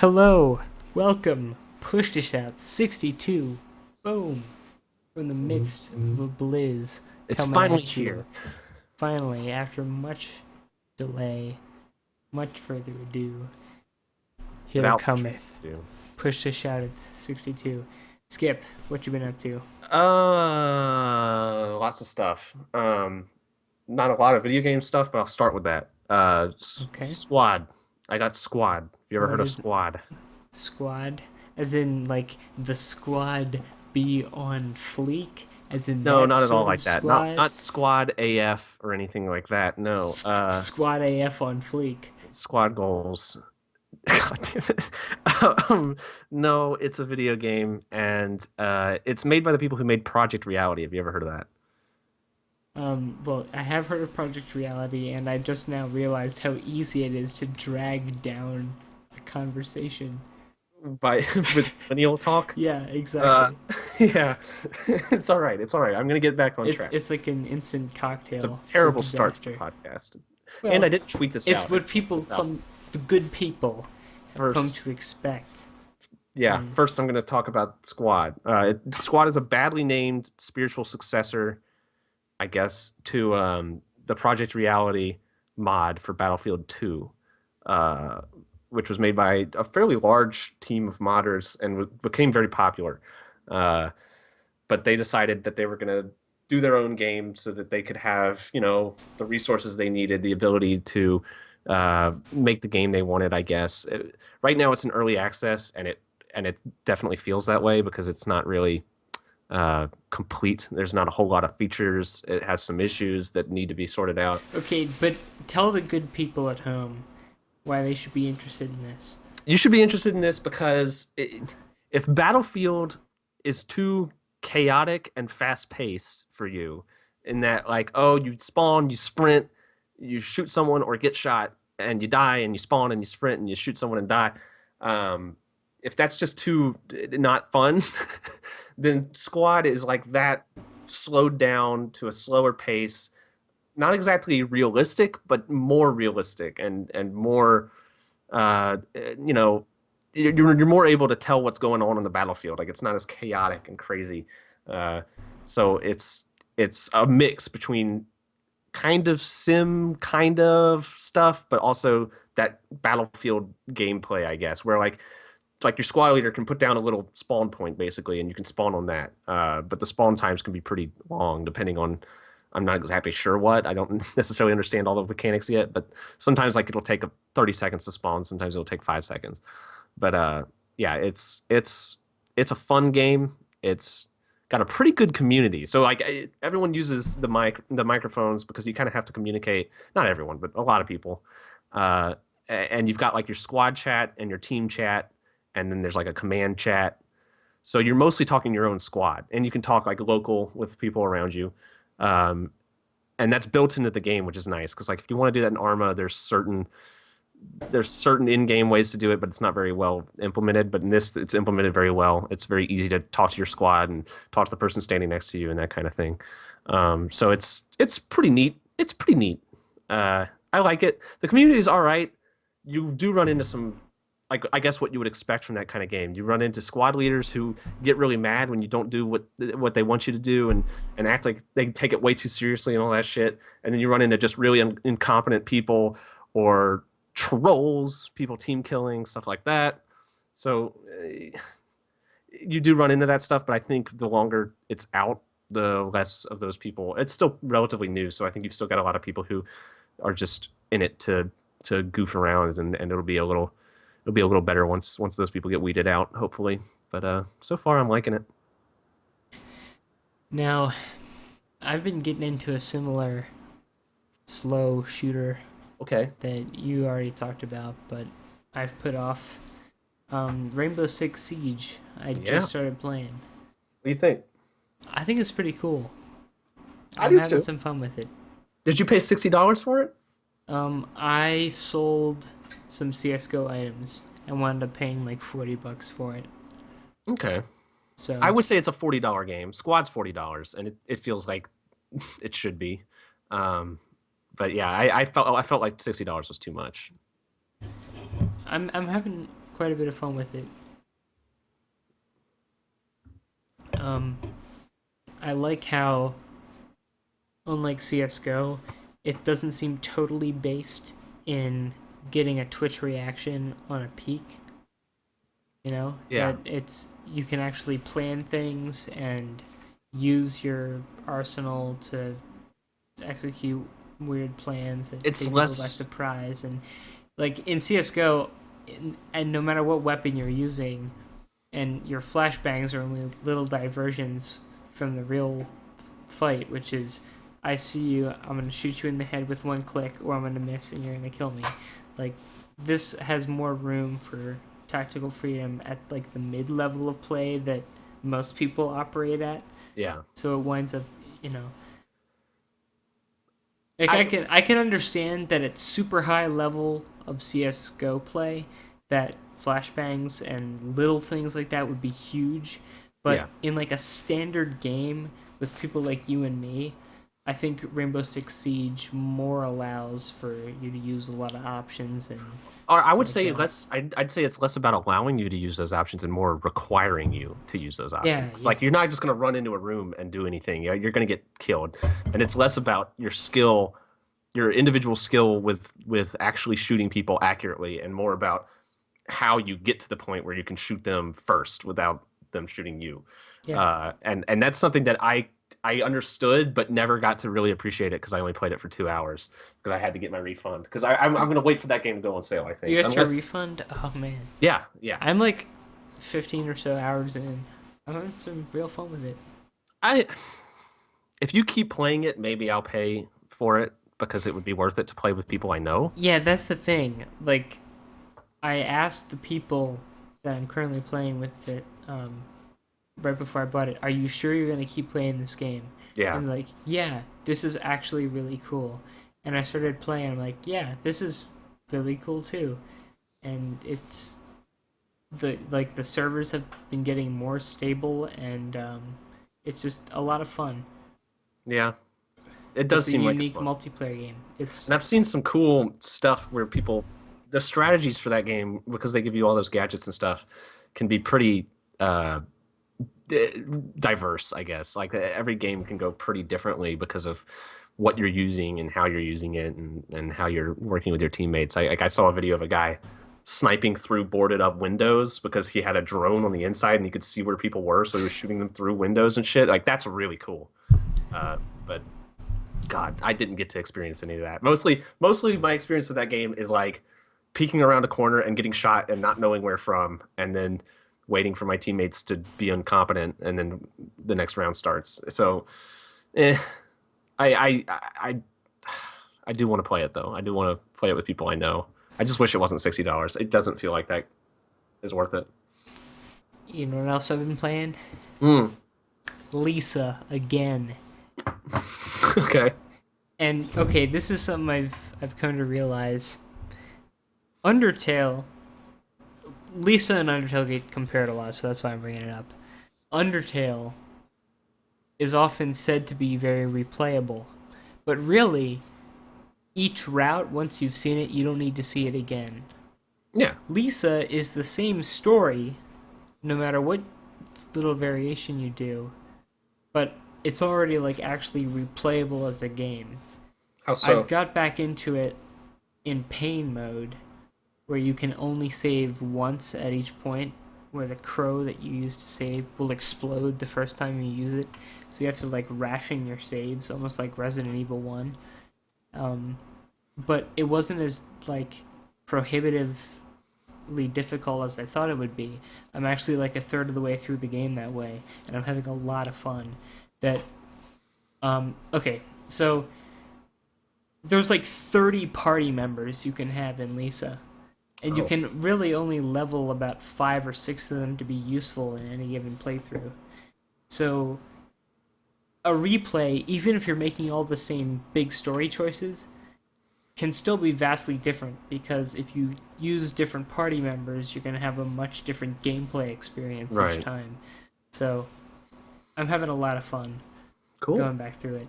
Hello, welcome, push to shout 62, boom, from the midst of a blizz, It's coming finally at you. here. Finally, after much delay, much further ado, here Without much cometh, ado. push to shout at 62. Skip, what you been up to? Lots of stuff. Not a lot of video game stuff, but I'll start with that. Okay, Squad. I got Squad. Have you ever heard what of is Squad? squad? As in, like, the squad be on fleek? As in No, that not at all sort of like that. Not squad? not Squad AF or anything like that. No. Squad AF on fleek. Squad goals. God damn it. Um, no, it's a video game, and it's made by the people who made Project Reality. Have you ever heard of that? Well, I have heard of Project Reality, and I just now realized how easy it is to drag down a conversation. By with millennial talk. Yeah, Uh, exactly. yeah, it's all right. It's all right. I'm gonna get back on It's track. it's like an instant It's a cocktail for terrible start to the disaster. podcast, and I Well, didn't tweet this it's out. I what didn't tweet people this out come, the good people, have come first. to expect. Yeah, And first I'm gonna talk about Squad. Squad is a badly named spiritual successor, I guess, to the Project Reality mod for Battlefield 2, uh, which was made by a fairly large team of modders and became very popular. Uh, but they decided that they were going to do their own game so that they could have, the resources they needed, the ability to make the game they wanted, I guess. Right now it's in early access, and it definitely feels that way because it's not really complete. There's not a whole lot of features. It has some issues that need to be sorted out. okay, but tell the good people at home why they should be interested in this. You should be interested in this because if Battlefield is too chaotic and fast paced for you, in that, like, oh, you spawn, you sprint, you shoot someone or get shot, and you die, and you spawn and you sprint and you shoot someone and die. Um, if that's just too not fun, then Squad is like that, slowed down to a slower pace, not exactly realistic, but more realistic and more you know, you're more able to tell what's going on the battlefield. Like, it's not as chaotic and crazy. Uh, so it's a mix between kind of sim kind of stuff, but also that battlefield gameplay, I guess, where like it's like your squad leader can put down a little spawn point basically, and you can spawn on that. But the spawn times can be pretty long depending on. I'm not exactly sure what. I don't necessarily understand all the mechanics yet, but sometimes like it'll take 30 seconds to spawn. Sometimes it'll take 5 seconds. But yeah, it's a fun game. It's got a pretty good community. So like everyone uses the microphones because you kind of have to communicate. Not everyone, but a lot of people. Uh, and you've got like your squad chat and your team chat, and then there's like a command chat. So you're mostly talking your own squad, and you can talk like local with people around you. Um, and that's built into the game, which is nice because like if you want to do that in Arma, there's certain in-game ways to do it, but it's not very well implemented. But in this, it's implemented very well. It's very easy to talk to your squad and talk to the person standing next to you and that kind of thing. So it's pretty neat. It's pretty neat. I like it. The community is all right. You do run into some, like, I guess what you would expect from that kind of game. You run into squad leaders who get really mad when you don't do what they want you to do, and act like they take it way too seriously and all that shit. And then you run into just really incompetent people or trolls, people team killing, stuff like that. So you do run into that stuff, but I think the longer it's out, the less of those people. It's still relatively new, so I think you've still got a lot of people who are just in it to goof around, and it'll be a little better once those people get weeded out, hopefully. But so far I'm liking it. Now, I've been getting into a similar slow shooter Okay. that you already talked about, but I've put off Rainbow Six Siege. I Yeah. just What started playing. do you think? I think it's pretty cool. I I'm do having too. some fun with it. Did you pay $60 for it? I sold some CS:GO items and wound up paying like $40 for it. Okay. I So would say it's a $40 game. Squad's $40, and it feels like it should be. Um, but yeah, I felt like $60 was too much. I'm having quite a bit of fun with it. Um, I like how, unlike CS:GO, it doesn't seem totally based in getting a Twitch reaction on a peak. You know Yeah. that it's you can actually plan things and use your arsenal to execute weird plans that It's take people by less. surprise. And like in CS:GO, and no matter what weapon you're using, and your flashbangs are only little diversions from the real fight, which is I see you, I'm gonna shoot you in the head with one click, or I'm gonna miss and you're gonna kill me. Like this has more room for tactical freedom at like the mid level of play that most people operate at. Yeah. So it winds up, you know, like I I can understand that at super high level of CS:GO play, that flashbangs and little things like that would be huge, but Yeah. in like a standard game with people like you and me, I think Rainbow Six Siege more allows for you to use a lot of options and Or I would like say less. I'd say it's less about allowing you to use those options and more requiring you to use those options. yeah, It's yeah, like you're not just going to run into a room and do anything. You're going to get killed, and it's less about your skill, your individual skill with actually shooting people accurately, and more about how you get to the point where you can shoot them first without them shooting you. yeah. And that's something that I understood but never got to really appreciate it because I only played it for 2 hours because I had to get my refund because I'm going to wait for that game to go on sale. I You think got your unless refund? Oh man, yeah. I'm like 15 or so hours in. I'm having some real fun with it. I if you keep playing it, maybe I'll pay for it because it would be worth it to play with people I know. Yeah, that's the thing. Like I asked the people that I'm currently playing with it right before I bought it, "Are you sure you're gonna keep playing this game?" Yeah, And like, yeah, this is actually really cool. And I started playing. I'm like, yeah, this is really cool too. And it's the servers have been getting more stable, and it's just a lot of fun. yeah. It does It's a seem like it's unique fun. multiplayer game. It's And I've seen some cool stuff where people, the strategies for that game, because they give you all those gadgets and stuff, can be pretty uh, diverse, I guess. Like every game can go pretty differently because of what you're using and how you're using it and how you're working with your teammates. I saw a video of a guy sniping through boarded up windows because he had a drone on the inside and he could see where people were, so he was shooting them through windows and shit. Like that's really cool. But God, I didn't get to experience any of that. Mostly my experience with that game is like peeking around a corner and getting shot and not knowing where from, and then waiting for my teammates to be incompetent, and then the next round starts. So, eh, I I do want to play it though. I do want to play it with people I know. I just wish it wasn't $60. It doesn't feel like that is worth it. you know what else I've been playing? Mm. Lisa again. Okay. And okay, this is something I've come to realize. Undertale, Lisa and Undertale get compared a lot, so that's why I'm bringing it up. Undertale is often said to be very replayable, but really, each route, once you've seen it, you don't need to see it again. Yeah. Lisa is the same story, no matter what little variation you do, but it's already like actually replayable as a game. How I've so? got back into it in pain mode, where you can only save once at each point, where the crow that you use to save will explode the first time you use it. So you have to like ration your saves, almost like Resident Evil 1. Um, but it wasn't as like prohibitively difficult as I thought it would be. I'm actually like a third of the way through the game that way, and I'm having a lot of fun. That okay, so there's like 30 party members you can have in Lisa, and you Oh. can really only level about 5 or 6 of them to be useful in any given playthrough. So a replay, even if you're making all the same big story choices, can still be vastly different, because if you use different party members, you're going to have a much different gameplay experience each Right. time. So I'm having a lot of fun Cool. going back through it.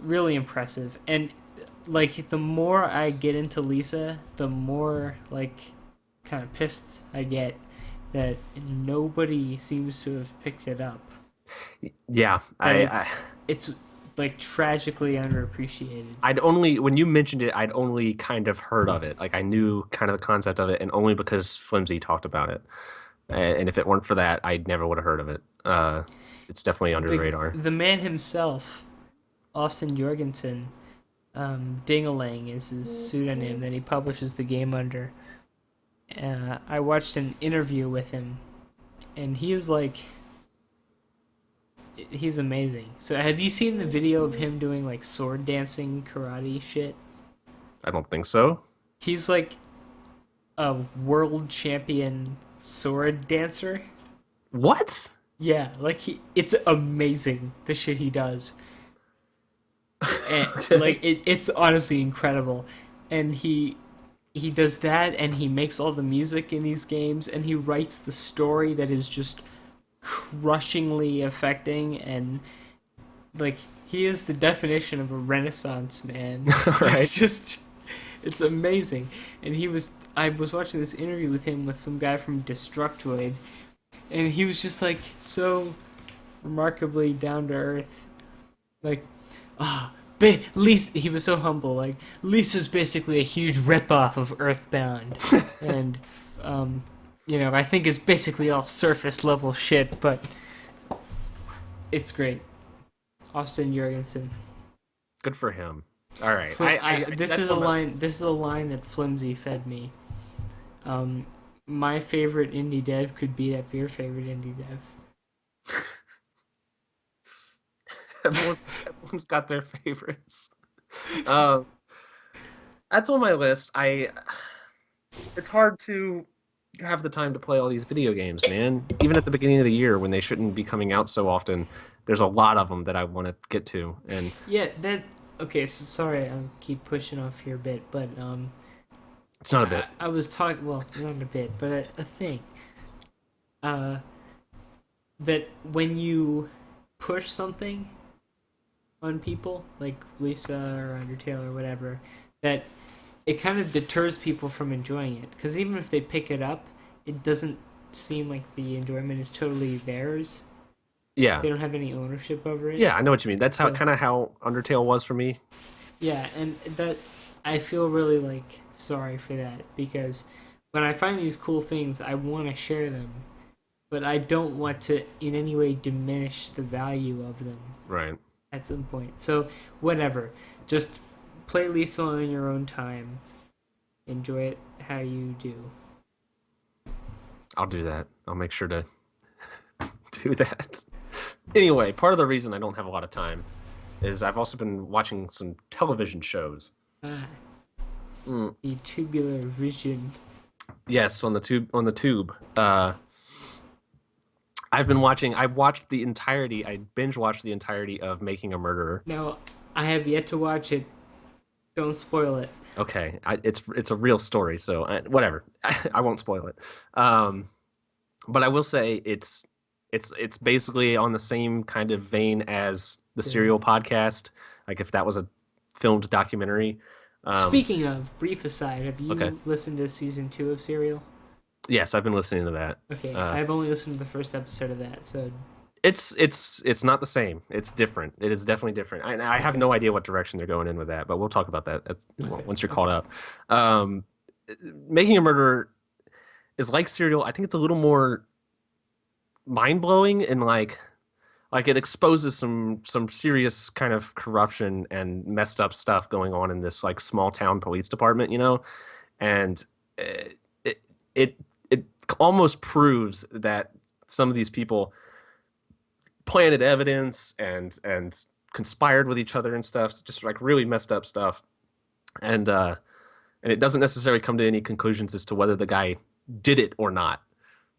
Really impressive. And like the more I get into Lisa, the more like kind of pissed I get that nobody seems to have picked it up. Yeah, That it's like tragically underappreciated. I'd only when you mentioned it, I'd only kind of heard of it. Like I knew kind of the concept of it, and only because Flimsy talked about it. And if it weren't for that, I never would have heard of it. It's definitely under the radar. The man himself, Austin Jorgensen, Dingaling is his pseudonym that he publishes the game under. I watched an interview with him, and he's amazing. So have you seen the video of him doing like sword dancing karate shit? I don't think so. He's like a world champion sword dancer. What? Yeah, like it's amazing the shit he does. And like it's honestly incredible. And he does that, and he makes all the music in these games, and he writes the story that is just crushingly affecting, and like he is the definition of a renaissance man. Right. It's amazing. And I was watching this interview with him with some guy from Destructoid, and he was just like so remarkably down to earth. Like, Lisa, he was so humble. Like, Lisa's basically a huge ripoff of Earthbound, and I think it's basically all surface level shit, but it's great. Austin Jorgensen. Good for him. All right. This is a line. This is a line that Flimsy fed me. My favorite indie dev could beat up your favorite indie dev. Everyone's got their favorites. That's on my list. It's hard to have the time to play all these video games, man. Even at the beginning of the year when they shouldn't be coming out so often, there's a lot of them that I want to get to. And yeah, okay. So sorry, I keep pushing off here a bit, but it's not a bit. I was talking. Well, not a bit, but a thing. That when you push something on people, like Lisa or Undertale or whatever, that it kind of deters people from enjoying it. Because even if they pick it up, it doesn't seem like the enjoyment is totally theirs. Yeah. They don't have any ownership over it. Yeah, I know what you mean. That's kind of how Undertale was for me. Yeah, and that I feel really like sorry for that, because when I find these cool things, I want to share them, but I don't want to in any way diminish the value of them. Right. At some point. So whatever. Just play Lisa on your own time. Enjoy it how you do. I'll do that. I'll make sure to do that. Anyway, part of the reason I don't have a lot of time is I've also been watching some television shows. The tubular vision. Yes, on the tube. I binge watched the entirety of Making a Murderer. No, I have yet to watch it. Don't spoil it. Okay, it's a real story, so whatever. I won't spoil it. But I will say it's basically on the same kind of vein as the Serial podcast. Like if that was a filmed documentary. Speaking of, brief aside, have you listened to season 2 of Serial? Yes, I've been listening to that. Okay, I've only listened to the first episode of that, so it's not the same. It's different. It is definitely different. I have no idea what direction they're going in with that, but we'll talk about that once you're caught up. Making a Murderer is like Serial. I think it's a little more mind blowing and like it exposes some serious kind of corruption and messed up stuff going on in this like small town police department, and it almost proves that some of these people planted evidence and conspired with each other and stuff, just like really messed up stuff, and it doesn't necessarily come to any conclusions as to whether the guy did it or not.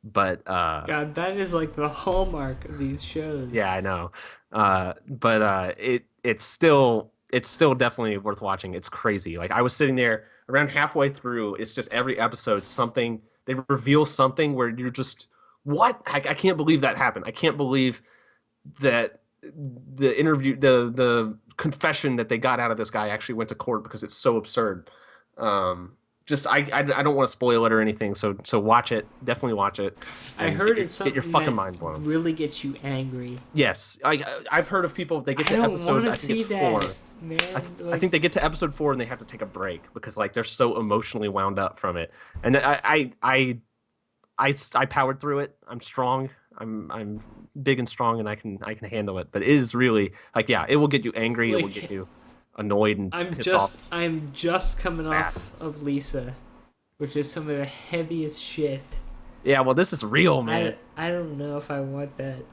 But God, that is like the hallmark of these shows. Yeah, I know. But it's still definitely worth watching. It's crazy. Like I was sitting there around halfway through. It's just every episode something they reveal something where you're just what? I can't believe that happened. I can't believe that the interview, the confession that they got out of this guy actually went to court because it's so absurd. just I don't want to spoil it or anything. So watch it. Definitely watch it, I and heard it's get your something fucking that mind blown. really gets you angry. Yes, I've heard of people. They get I to don't want episode. to I think it's see that, 4. man. I Like, think they get to episode 4 and they have to take a break because like they're so emotionally wound up from it. And I powered through it. I'm strong. I'm big and strong, and I can handle it. But it is really like yeah, it will get you angry. It will get like you annoyed and pissed off. I'm just coming Sad. off of Lisa, which is some of the heaviest shit. Yeah, well, this is real, man. I don't know if I want that.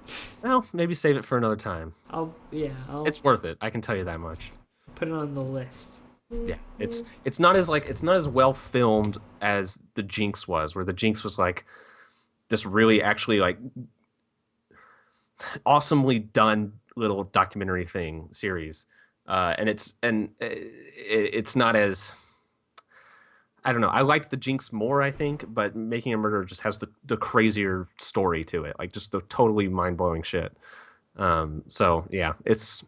Well, maybe save it for another time. I'll It's worth it. I can tell you that much. put it on the list. Yeah, it's not as like it's not as well filmed as the Jinx was, where the Jinx was like this really actually like awesomely done little documentary thing series, and it's not as I don't know. I liked the Jinx more, I think, but Making a Murderer just has the crazier story to it, like just the totally mind blowing shit. So yeah, it's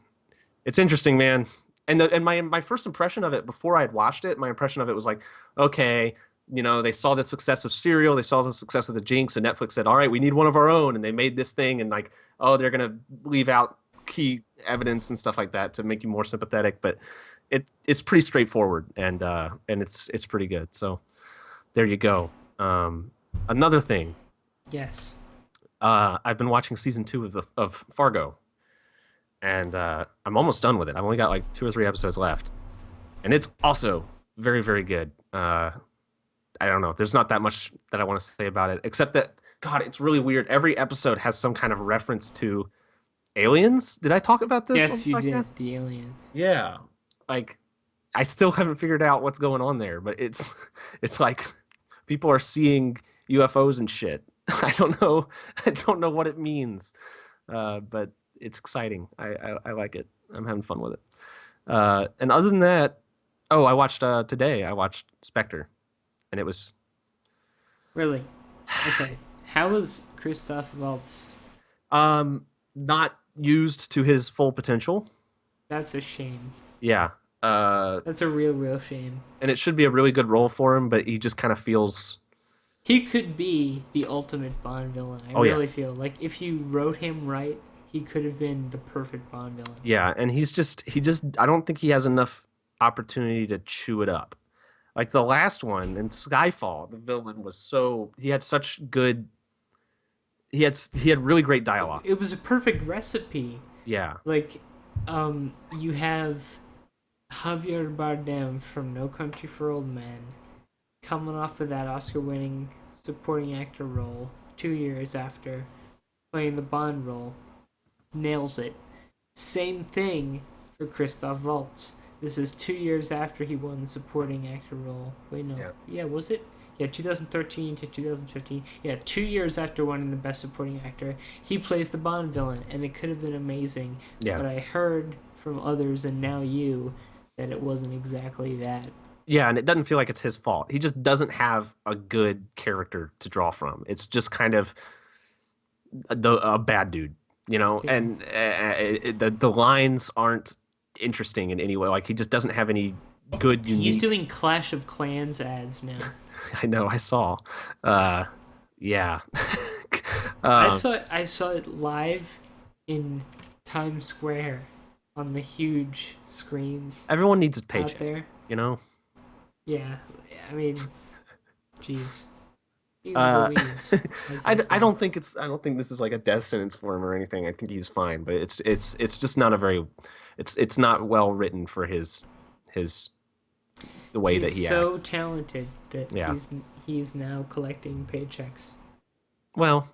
interesting, man. And my first impression of it before I had watched it, my impression of it was like, okay, they saw the success of Serial, they saw the success of the Jinx, and Netflix said, all right, we need one of our own, and they made this thing, and like, oh, they're gonna leave out key evidence and stuff like that to make you more sympathetic, but it's pretty straightforward, and it's pretty good. So there you go. Another thing, Yes. I've been watching season 2 of Fargo, and I'm almost done with it. I've only got like 2 or 3 episodes left, and it's also very, very good. I don't know. There's not that much that I want to say about it, except that God, it's really weird. Every episode has some kind of reference to aliens. Did I talk about this on Yes, the you did. podcast? The aliens. Yeah, like I still haven't figured out what's going on there, but it's like people are seeing UFOs and shit. I don't know. I don't know what it means, but it's exciting. I like it. I'm having fun with it. And other than that, oh, I watched today. I watched Spectre, and it was Really? Okay. How was Christoph Waltz? not used to his full potential. That's a shame. Yeah. That's a real shame. And it should be a really good role for him, but he just kind of feels. He could be the ultimate Bond villain. I Oh, yeah. really feel like if you wrote him right, he could have been the perfect Bond villain. Yeah, and he just I don't think he has enough opportunity to chew it up. Like the last one in Skyfall, the villain was he had such good he had really great dialogue. It was a perfect recipe. Yeah. Like, you have Javier Bardem from No Country for Old Men coming off of that Oscar-winning supporting actor role 2 years after playing the Bond role. Nails it. Same thing for Christoph Waltz. This is 2 years after he won the supporting actor role. Wait, no. Yeah, was it? Yeah, 2013 to 2015. Yeah, 2 years after winning the Best Supporting Actor, he plays the Bond villain, and it could have been amazing. Yeah. But I heard from others, and now you, that it wasn't exactly that. Yeah, and it doesn't feel like it's his fault. He just doesn't have a good character to draw from. It's just kind of a bad dude, Yeah. and the lines aren't interesting in any way. Like he just doesn't have any good unique. He's doing Clash of Clans ads now. I know. I saw. Yeah. I saw it live in Times Square on the huge screens Everyone needs a out paycheck, there. you know. Yeah, I mean, jeez. I don't think this is like a death sentence for him or anything. I think he's fine, but it's just not a very it's not well written for his the way that he so acts. talented that Yeah. he's now collecting paychecks. Well,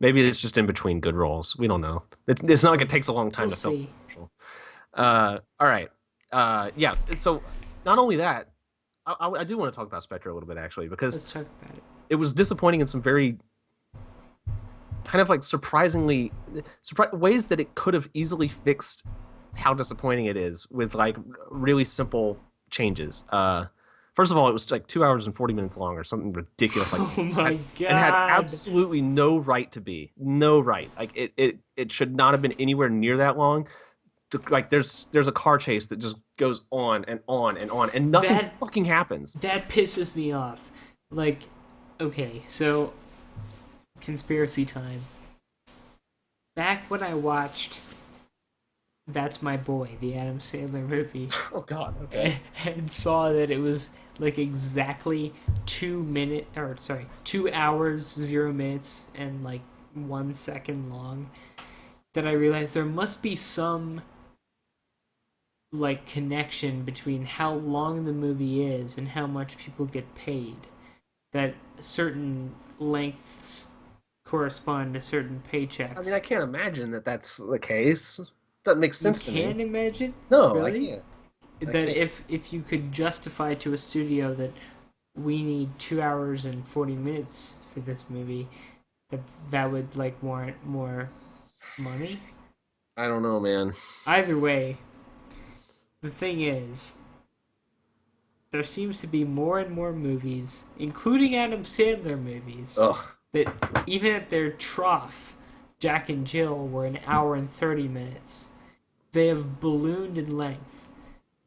maybe it's just in between good roles. We don't know. It's not like it takes a long time We'll to film. see. All right. Yeah. So not only that, I do want to talk about Spectre a little bit actually because Let's talk about it. it was disappointing in some very kind of like surprisingly ways that it could have easily fixed how disappointing it is with like really simple changes. First of all, it was like 2 hours and 40 minutes long or something ridiculous like Oh my and had god! absolutely no right to be. No right. Like it should not have been anywhere near that long. like there's a car chase that just goes on and on and on, and nothing That fucking happens. that pisses me off. Like, okay, so conspiracy time. Back when I watched That's My Boy, the Adam Sandler movie, Oh God. Okay. and saw that it was like exactly 2 hours 0 minutes and like 1 second long, that I realized there must be some like connection between how long the movie is and how much people get paid. That certain lengths correspond to certain paychecks. I mean, I can't imagine that that's the case. Doesn't make You sense to can't me. imagine, No, I really, can't. I that can't. if you could justify to a studio that we need 2 hours and 40 minutes for this movie, that would like warrant more money. I don't know, man. Either way, the thing is, there seems to be more and more movies, including Adam Sandler movies, Ugh. that even at their trough, Jack and Jill were an hour and 30 minutes. They have ballooned in length.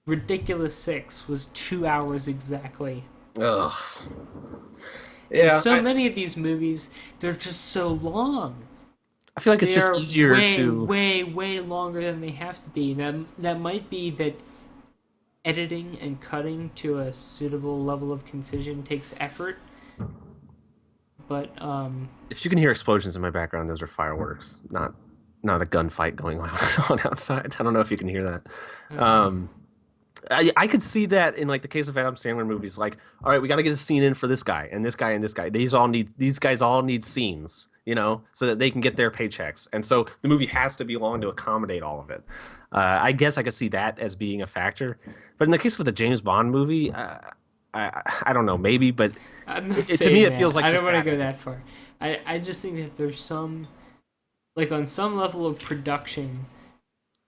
Ridiculous Six was 2 hours exactly. Ugh. And Yeah, so many of these movies, they're just so long. I feel like it's They just are easier way, to. way, way longer than they have to be. That might be that editing and cutting to a suitable level of concision takes effort. But If you can hear explosions in my background, those are fireworks, not a gunfight going on on outside. I don't know if you can hear that. okay. Um, I could see that in like the case of Adam Sandler movies. Like, all right, we got to get a scene in for this guy and this guy and this guy. These guys all need scenes, so that they can get their paychecks. And so the movie has to be long to accommodate all of it. I guess I could see that as being a factor. But in the case of the James Bond movie, I don't know, maybe, but I'm not to saying me it that. feels like I just don't want to bad go that far. I just think that there's some, like on some level of production,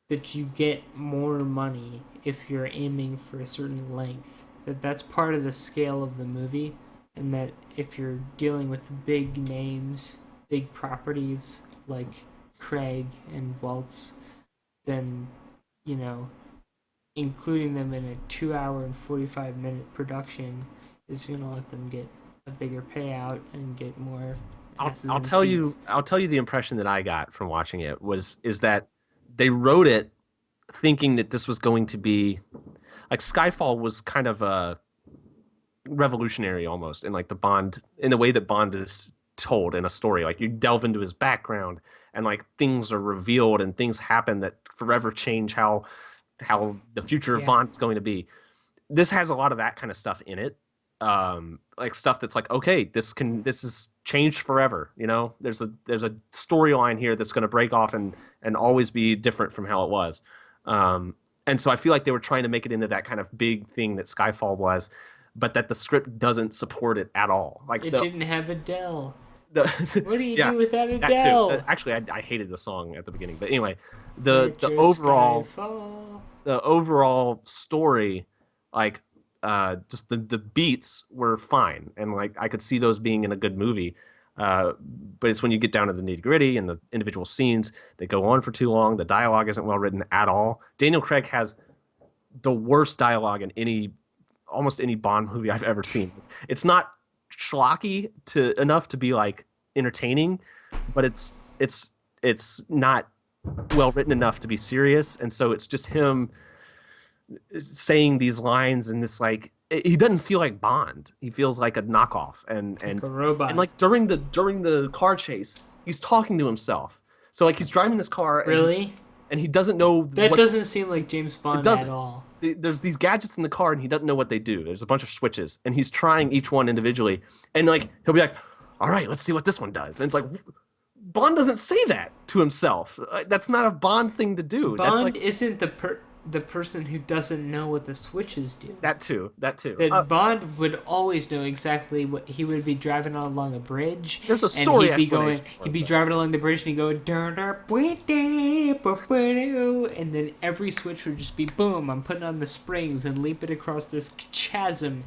that you get more money if you're aiming for a certain length. That's part of the scale of the movie, and that if you're dealing with big names, big properties like Craig and Waltz, then you know including them in a 2 hour and 45 minute production is going to let them get a bigger payout and get more asses I'll in tell seats. you the impression that I got from watching it is that they wrote it thinking that this was going to be like Skyfall was kind of revolutionary almost in like the Bond in the way that Bond is told in a story. Like you delve into his background and like things are revealed and things happen that forever change how the future of Yeah. Bond is going to be. This has a lot of that kind of stuff in it. Like stuff that's like, okay, this is changed forever. There's a storyline here that's going to break off and always be different from how it was. And so I feel like they were trying to make it into that kind of big thing that Skyfall was, but that the script doesn't support it at all. Like It didn't have Adele. the What do you yeah, do without that too. Adele? Actually, I hated the song at the beginning, but anyway, Let the your overall sky fall. the overall story, like just the beats were fine, and like I could see those being in a good movie. But it's when you get down to the nitty gritty and the individual scenes, they go on for too long. The dialogue isn't well written at all. Daniel Craig has the worst dialogue in almost any Bond movie I've ever seen. It's not schlocky enough to be like entertaining, but it's not well written enough to be serious, and so it's just him saying these lines and this like he doesn't feel like Bond. He feels like a knockoff, and Like a robot. and like during the car chase, he's talking to himself. So like he's driving this car, Really? and he doesn't know That what doesn't seem like James Bond at doesn't. all. There's these gadgets in the car, and he doesn't know what they do. There's a bunch of switches, and he's trying each one individually, and like he'll be like, "All right, let's see what this one does." And it's like Bond doesn't say that to himself. That's not a Bond thing to do. That's Bond like isn't the person who doesn't know what the switches do. that too. That too. That Bond would always know exactly what he would be driving along a bridge. There's a story and he'd be going. explanation for He'd be it, driving along the bridge and he'd go and then every switch would just be boom. I'm putting on the springs and leaping across this chasm,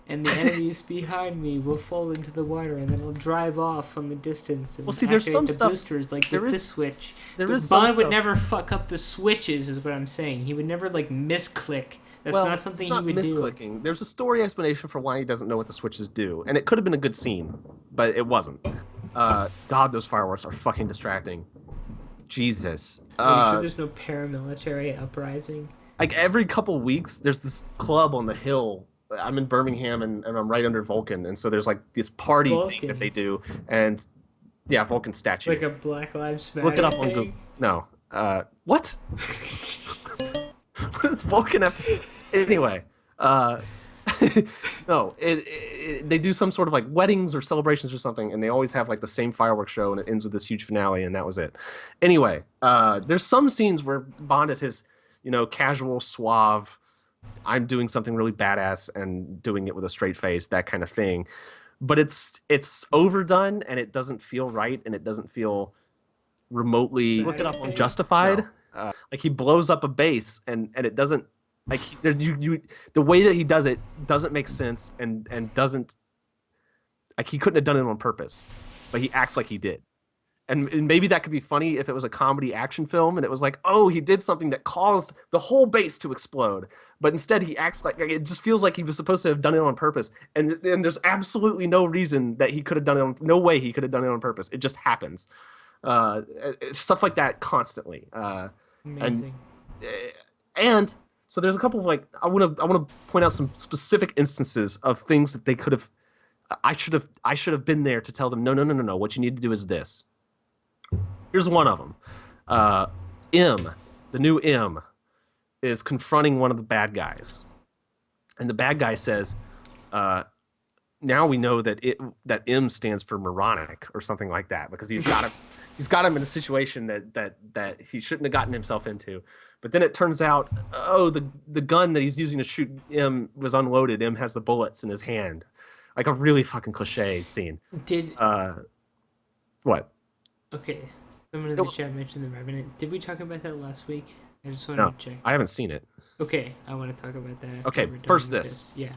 and the enemies behind me will fall into the water, and then I'll drive off from the distance and Well, see, there's activate some the stuff. boosters like There with the is switch. there The is some Bond would stuff. never fuck up the switches, is what I'm saying. He would never like misclick. That's Well, not it's something he not would do. misclicking. There's a story explanation for why he doesn't know what the switches do, and it could have been a good scene, but it wasn't. God, those fireworks are fucking distracting. Jesus. Are you sure there's no paramilitary uprising? Like every couple weeks, there's this club on the hill. I'm in Birmingham, and I'm right under Vulcan, and so there's like this party thing that they Vulcan. do, and yeah, Vulcan statue. Like a Black Lives Matter Look it up on Google. thing? No. What? What does Vulcan have to say? Anyway, uh, no, they do some sort of like weddings or celebrations or something, and they always have like the same fireworks show, and it ends with this huge finale, and that was it. Anyway, there's some scenes where Bond is his, casual, suave, I'm doing something really badass and doing it with a straight face, that kind of thing. But it's overdone, and it doesn't feel right, and it doesn't feel remotely Look it up on justified. No. Like he blows up a base, and it doesn't like the way that he does it doesn't make sense, and doesn't like he couldn't have done it on purpose, but he acts like he did. And maybe that could be funny if it was a comedy action film and it was like, oh, he did something that caused the whole base to explode. But instead he acts like it just feels like he was supposed to have done it on purpose. And there's absolutely no reason that he could have done it no way he could have done it on purpose. It just happens. Stuff like that constantly. Amazing. And so there's a couple of like I want to point out some specific instances of things that they could have. I should have been there to tell them no. What you need to do is this. Here's one of them. M, the new M, is confronting one of the bad guys, and the bad guy says, "Now we know that M stands for moronic or something like that because he's got him in a situation that he shouldn't have gotten himself into." But then it turns out, oh, the gun that he's using to shoot M was unloaded. M has the bullets in his hand, like a really fucking cliche scene. Did What? Okay. Someone in the chat mentioned the Revenant. Did we talk about that last week? I just wanted to check. I haven't seen it. Okay, I want to talk about that. After Okay, we're done first with this. Yeah.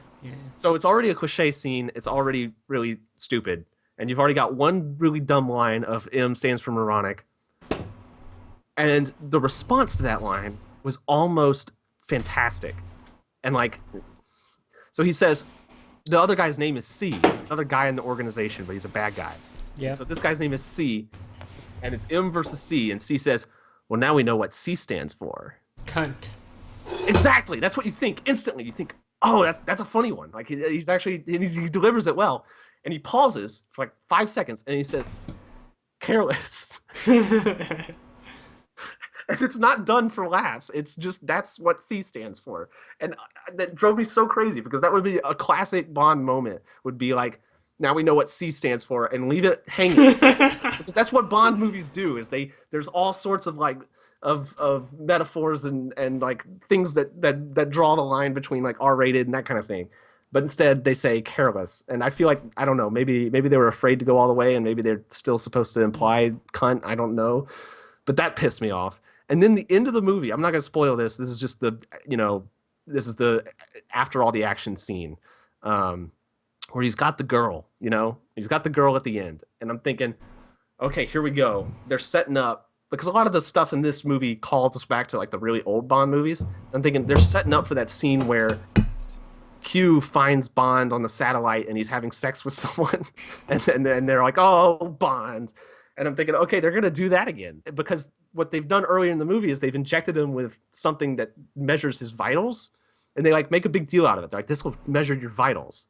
So it's already a cliche scene. It's already really stupid, and you've already got one really dumb line of M stands for moronic, and the response to that line was almost fantastic, and like, so he says, the other guy's name is C. He's another guy in the organization, but he's a bad guy. Yeah. So this guy's name is C, and it's M versus C, and C says, well, now we know what C stands for. Cunt. Exactly. That's what you think instantly. You think, oh, that's a funny one. Like he's actually he delivers it well, and he pauses for like 5 seconds, and he says, "Careless." And it's not done for laughs. It's just that's what C stands for, and that drove me so crazy because that would be a classic Bond moment. Would be like, now we know what C stands for, and leave it hanging because that's what Bond movies do. Is there's all sorts of like of metaphors and like things that draw the line between like R-rated and that kind of thing. But instead they say careless, and I feel like I don't know, maybe they were afraid to go all the way, and maybe they're still supposed to imply cunt. I don't know, but that pissed me off. And then the end of the movie, I'm not gonna spoil this. This is just this is the after all the action scene, where he's got the girl. He's got the girl at the end, and I'm thinking, okay, here we go. They're setting up because a lot of the stuff in this movie calls us back to like the really old Bond movies. I'm thinking they're setting up for that scene where Q finds Bond on the satellite and he's having sex with someone, and then they're like, "Oh, Bond," and I'm thinking, okay, they're gonna do that again because what they've done earlier in the movie is they've injected him with something that measures his vitals, and they like make a big deal out of it. They're like, "This will measure your vitals,"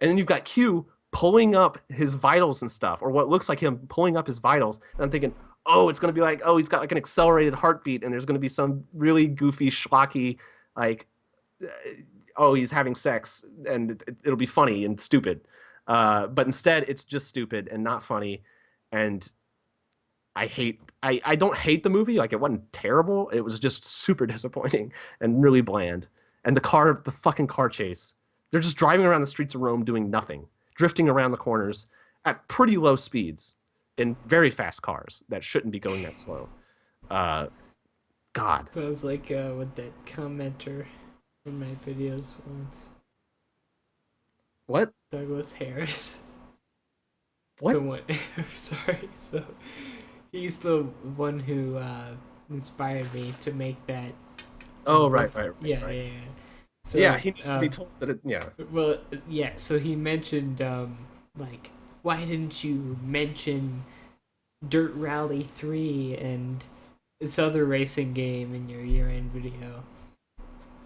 and then you've got Q pulling up his vitals and stuff, or what looks like him pulling up his vitals, and I'm thinking, oh, it's gonna be like, oh, he's got like an accelerated heartbeat, and there's gonna be some really goofy, schlocky, like, oh, he's having sex, and it'll be funny and stupid. But instead, it's just stupid and not funny, and I don't hate the movie. Like, it wasn't terrible. It was just super disappointing and really bland. And the fucking car chase. They're just driving around the streets of Rome doing nothing, drifting around the corners at pretty low speeds in very fast cars that shouldn't be going that slow. God. Sounds like what that commenter in my videos once. What? Douglas Harris. The What? one. I'm sorry. So he's the one who inspired me to make that. Oh, Ref- right, right, right, yeah, right. yeah, yeah. Yeah, So, he needs to be told that. Yeah. well, yeah. So he mentioned like, why didn't you mention Dirt Rally 3 and this other racing game in your year-end video?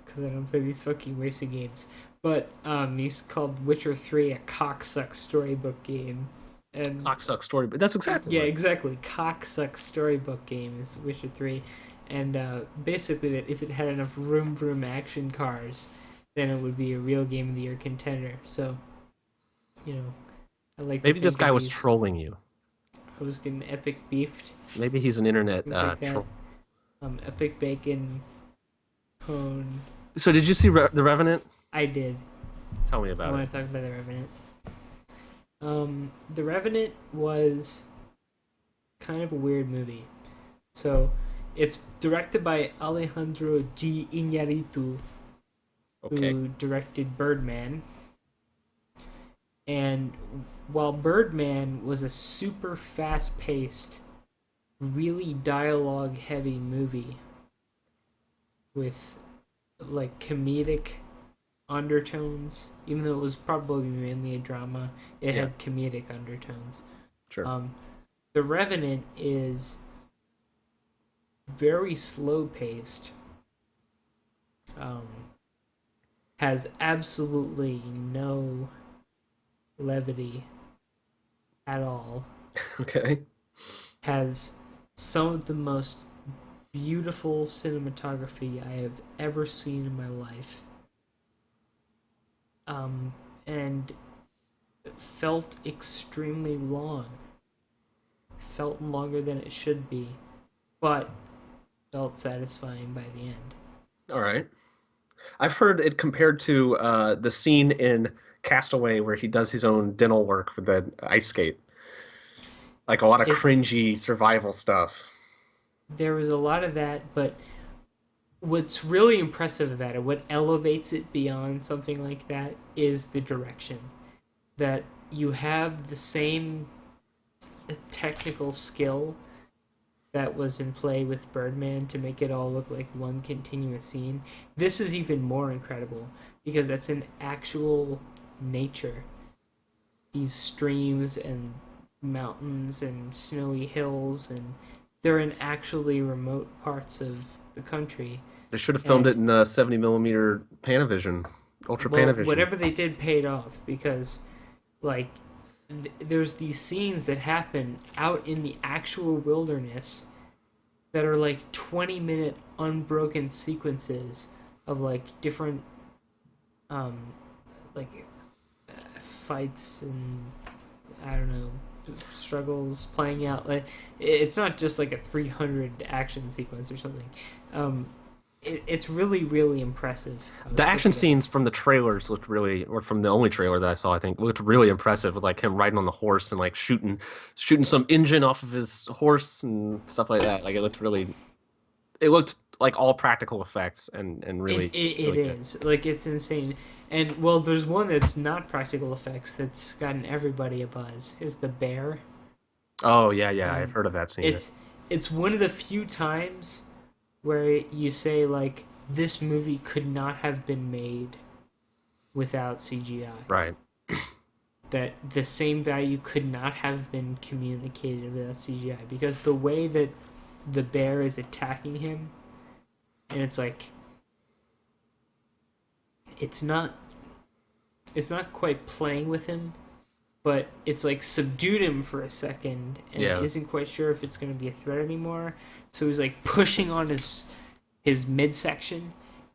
Because I don't play these fucking racing games. But he's called Witcher 3 a cocksuck storybook game. And Cocksuck story, but that's exactly yeah, what. exactly. Cocksuck storybook game is Witcher 3. And basically, that if it had enough vroom action cars, then it would be a real Game of the Year contender. So, you know, I like to Maybe this think guy of was these. trolling you. I was getting epic beefed, Maybe he's an internet things like that. troll. Epic bacon, cone. So did you see The Revenant? I did. Tell me I about it. want to talk about The Revenant. The Revenant was kind of a weird movie. So, it's directed by Alejandro G. Iñárritu, Okay. who directed Birdman. And while Birdman was a super fast paced, really dialogue heavy movie with like comedic undertones, even though it was probably mainly a drama, it Yeah. had comedic undertones. Sure. The Revenant is very slow paced, um, has absolutely no levity at all, Okay. has some of the most beautiful cinematography I have ever seen in my life, and felt extremely long. Felt longer than it should be, but felt satisfying by the end. All right. I've heard it compared to the scene in Castaway where he does his own dental work with the ice skate. Like a lot of It's cringy survival stuff. There was a lot of that, but what's really impressive about it, what elevates it beyond something like that, is the direction. That you have the same technical skill that was in play with Birdman to make it all look like one continuous scene. This is even more incredible because that's in actual nature. These streams and mountains and snowy hills, and they're in actually remote parts of the country. They should have filmed it And in 70 millimeter Panavision, Ultra well, Panavision. whatever they did paid off because like there's these scenes that happen out in the actual wilderness that are like 20-minute unbroken sequences of like different um like fights and I don't know struggles playing out. Like it's not just like a 300 action sequence or something. It's really impressive how The it's put action together. scenes from the trailers looked really, or from the only trailer that I saw, I think, looked really impressive with like him riding on the horse and like shooting some engine off of his horse and stuff like that. Like it looked like all practical effects and It, really, it, it really good. is like it's insane. And well, there's one that's not practical effects that's gotten everybody a buzz. Is the bear. Oh yeah, yeah, I've Um, heard of that scene. it's one of the few times where you say like this movie could not have been made without CGI. Right. That the same value could not have been communicated without CGI because the way that the bear is attacking him, and it's like it's not it's not quite playing with him, but it's like subdued him for a second and Yeah. isn't quite sure if it's going to be a threat anymore. So he's like pushing on his midsection,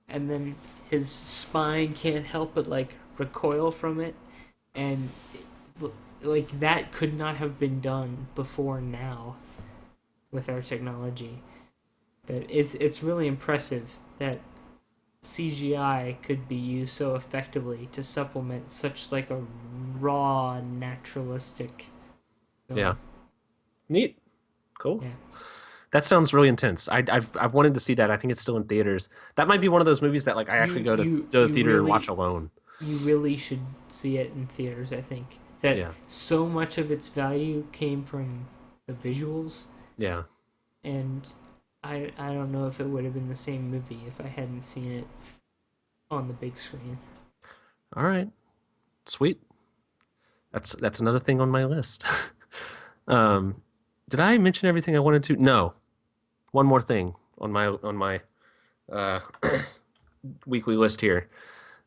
and then his spine can't help but like recoil from it, and like that could not have been done before now with our technology. That it's really impressive that CGI could be used so effectively to supplement such like a raw naturalistic Yeah. film. Neat. Cool. Yeah. That sounds really intense. I've wanted to see that. I think it's still in theaters. That might be one of those movies that like I actually You go to you the you theater and watch really alone. you really should see it in theaters. I think that Yeah. so much of its value came from the visuals, Yeah. and I don't know if it would have been the same movie if I hadn't seen it on the big screen. All right. Sweet. That's another thing on my list. um, did I mention everything I wanted to? No. One more thing on my uh, weekly list here.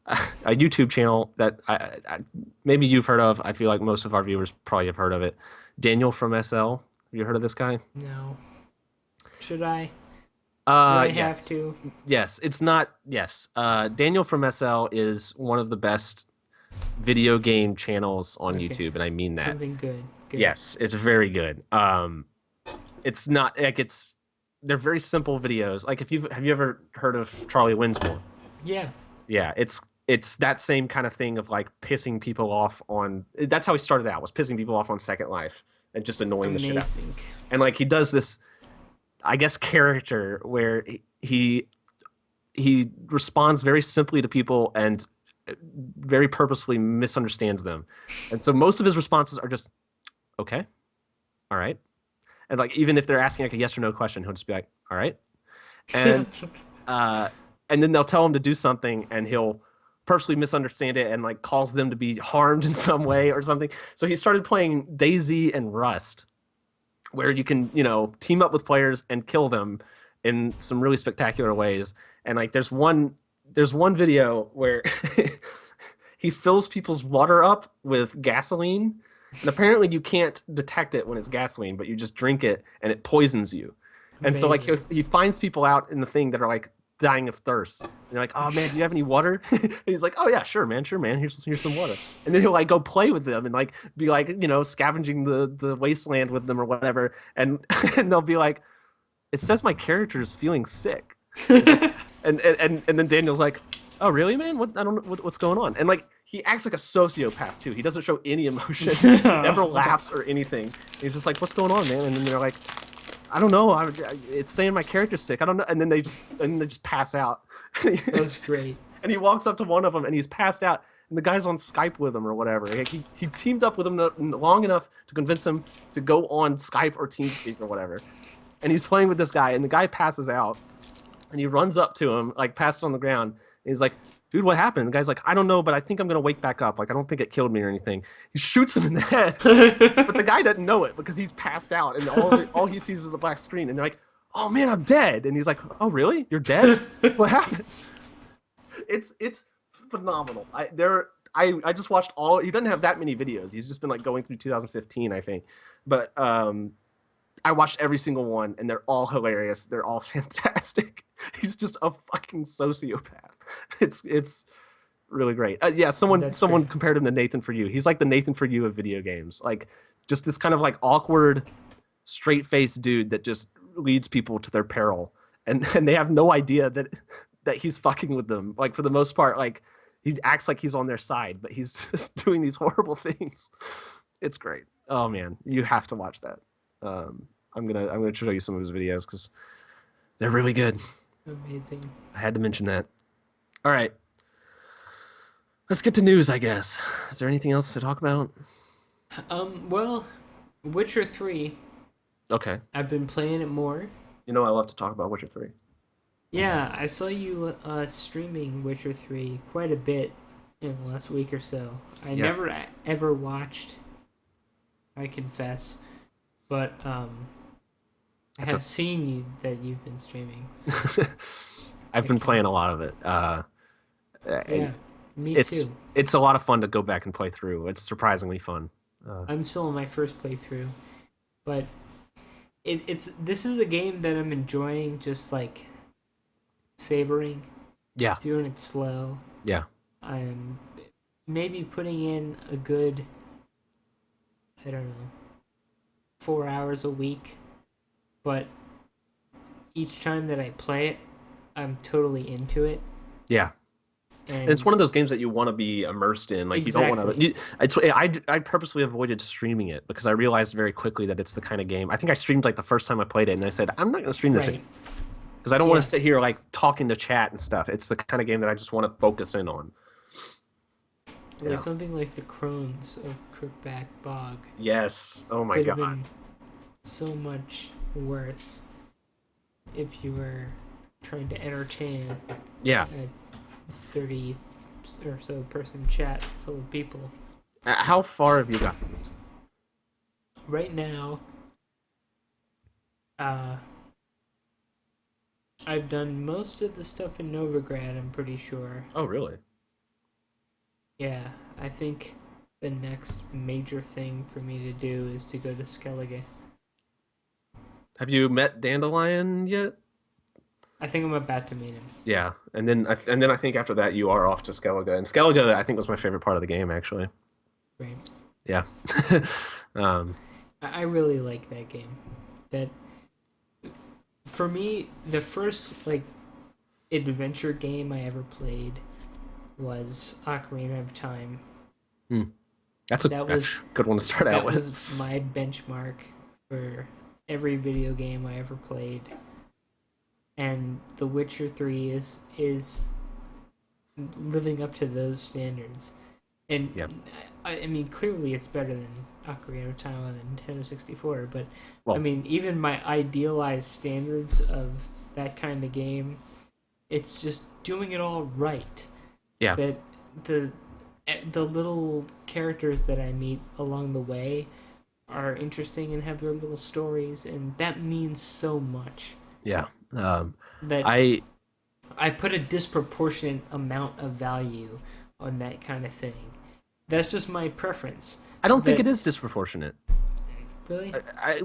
A YouTube channel that maybe you've heard of. I feel like most of our viewers probably have heard of it. Daniel from SL. Have you heard of this guy? No, should I? Do I have Yes. to? Yes. It's not. Yes. Daniel from SL is one of the best video game channels on Okay, YouTube, and I mean that. something good. Good. Yes, it's very good. It's not like they're very simple videos. Like if have you ever heard of Charlie Winsmore? Yeah. Yeah, it's that same kind of thing of like pissing people off on. That's how he started out, was pissing people off on Second Life and just annoying the shit out. Amazing. And like he does this, I guess, character where he responds very simply to people and very purposefully misunderstands them. And so most of his responses are just, okay, all right. And like even if they're asking like a yes or no question, he'll just be like, all right. And and then they'll tell him to do something and he'll purposely misunderstand it and like cause them to be harmed in some way or something. So he started playing DayZ and Rust, where you can, team up with players and kill them in some really spectacular ways. And like there's one video where he fills people's water up with gasoline, and apparently you can't detect it when it's gasoline, but you just drink it and it poisons you. And so like he finds people out in the thing that are like dying of thirst. And they're like, "Oh man, do you have any water?" And he's like, "Oh yeah, sure man. Here's some water." And then he'll like go play with them and like be like, scavenging the wasteland with them or whatever. And and they'll be like, "It says my character is feeling sick." Like, and then Daniel's like, "Oh really, man? I don't know what's going on." And like he acts like a sociopath too. He doesn't show any emotion, never laughs or anything. He's just like, "What's going on, man?" And then they're like, "I don't know. It's saying my character's sick. I don't know." And then they just pass out. That's great. And he walks up to one of them and he's passed out. And the guy's on Skype with him or whatever. Like he teamed up with him long enough to convince him to go on Skype or TeamSpeak or whatever. And he's playing with this guy, and the guy passes out. And he runs up to him, like passed on the ground. And he's like, "Dude, what happened?" And the guy's like, "I don't know, but I think I'm gonna wake back up. Like, I don't think it killed me or anything." He shoots him in the head, but the guy doesn't know it because he's passed out, and all he sees is the black screen. And they're like, "Oh man, I'm dead." And he's like, "Oh really? You're dead? What happened?" It's phenomenal. I just watched all. He doesn't have that many videos. He's just been like going through 2015, I think. But I watched every single one, and they're all hilarious. They're all fantastic. He's just a fucking sociopath. It's really great. Yeah, someone great. compared him to Nathan For You. He's like the Nathan For You of video games. Like just this kind of like awkward, straight-faced dude that just leads people to their peril, and they have no idea that he's fucking with them. Like for the most part, like he acts like he's on their side, but he's just doing these horrible things. It's great. Oh man, you have to watch that. I'm gonna show you some of his videos because they're really good. Amazing. I had to mention that. All right, let's get to news, I guess. Is there anything else to talk about? Well, Witcher 3, Okay. I've been playing it more. I love to talk about Witcher 3. Yeah, I saw you streaming Witcher 3 quite a bit in the last week or so. I never ever watched, I confess, but I have seen you that you've been streaming. So I've been playing a lot of it. yeah, me too. It's a lot of fun to go back and play through. It's surprisingly fun. I'm still in my first playthrough, but this is a game that I'm enjoying, just like savoring. Yeah. Doing it slow. Yeah. I'm maybe putting in a good, I don't know, 4 hours a week, but each time that I play it, I'm totally into it. Yeah. And it's one of those games that you want to be immersed in. Like exactly. You don't want to. I purposely avoided streaming it because I realized very quickly that it's the kind of game. I think I streamed like the first time I played it, and I said I'm not going to stream this because I don't want to sit here like talking to chat and stuff. It's the kind of game that I just want to focus in on. Or something like the Crones of Crookback Bog Yes. Oh my could have god. been so much worse if you were trying to entertain Yeah. a 30 or so person chat full of people. How far have you gotten? Right now, uh, I've done most of the stuff in Novigrad, I'm pretty sure. Oh, really? Yeah, I think the next major thing for me to do is to go to Skellige. Have you met Dandelion yet? I think I'm about to meet him. Yeah, and then I think after that you are off to Skellige, and Skellige I think was my favorite part of the game actually. Right. Yeah. um, I really like that game. That for me, the first like adventure game I ever played was Ocarina of Time. hmm. That That's was a good one to start out that with. was my benchmark for every video game I ever played. And The Witcher 3 is living up to those standards. And Yeah. I mean, clearly it's better than Ocarina of Time on the Nintendo 64, but I Well, mean, even my idealized standards of that kind of game, it's just doing it all right. yeah, That the the little characters that I meet along the way are interesting and have their little stories, and that means so much. yeah. That I I put a disproportionate amount of value on that kind of thing. That's just my preference. I don't think That it is disproportionate. really,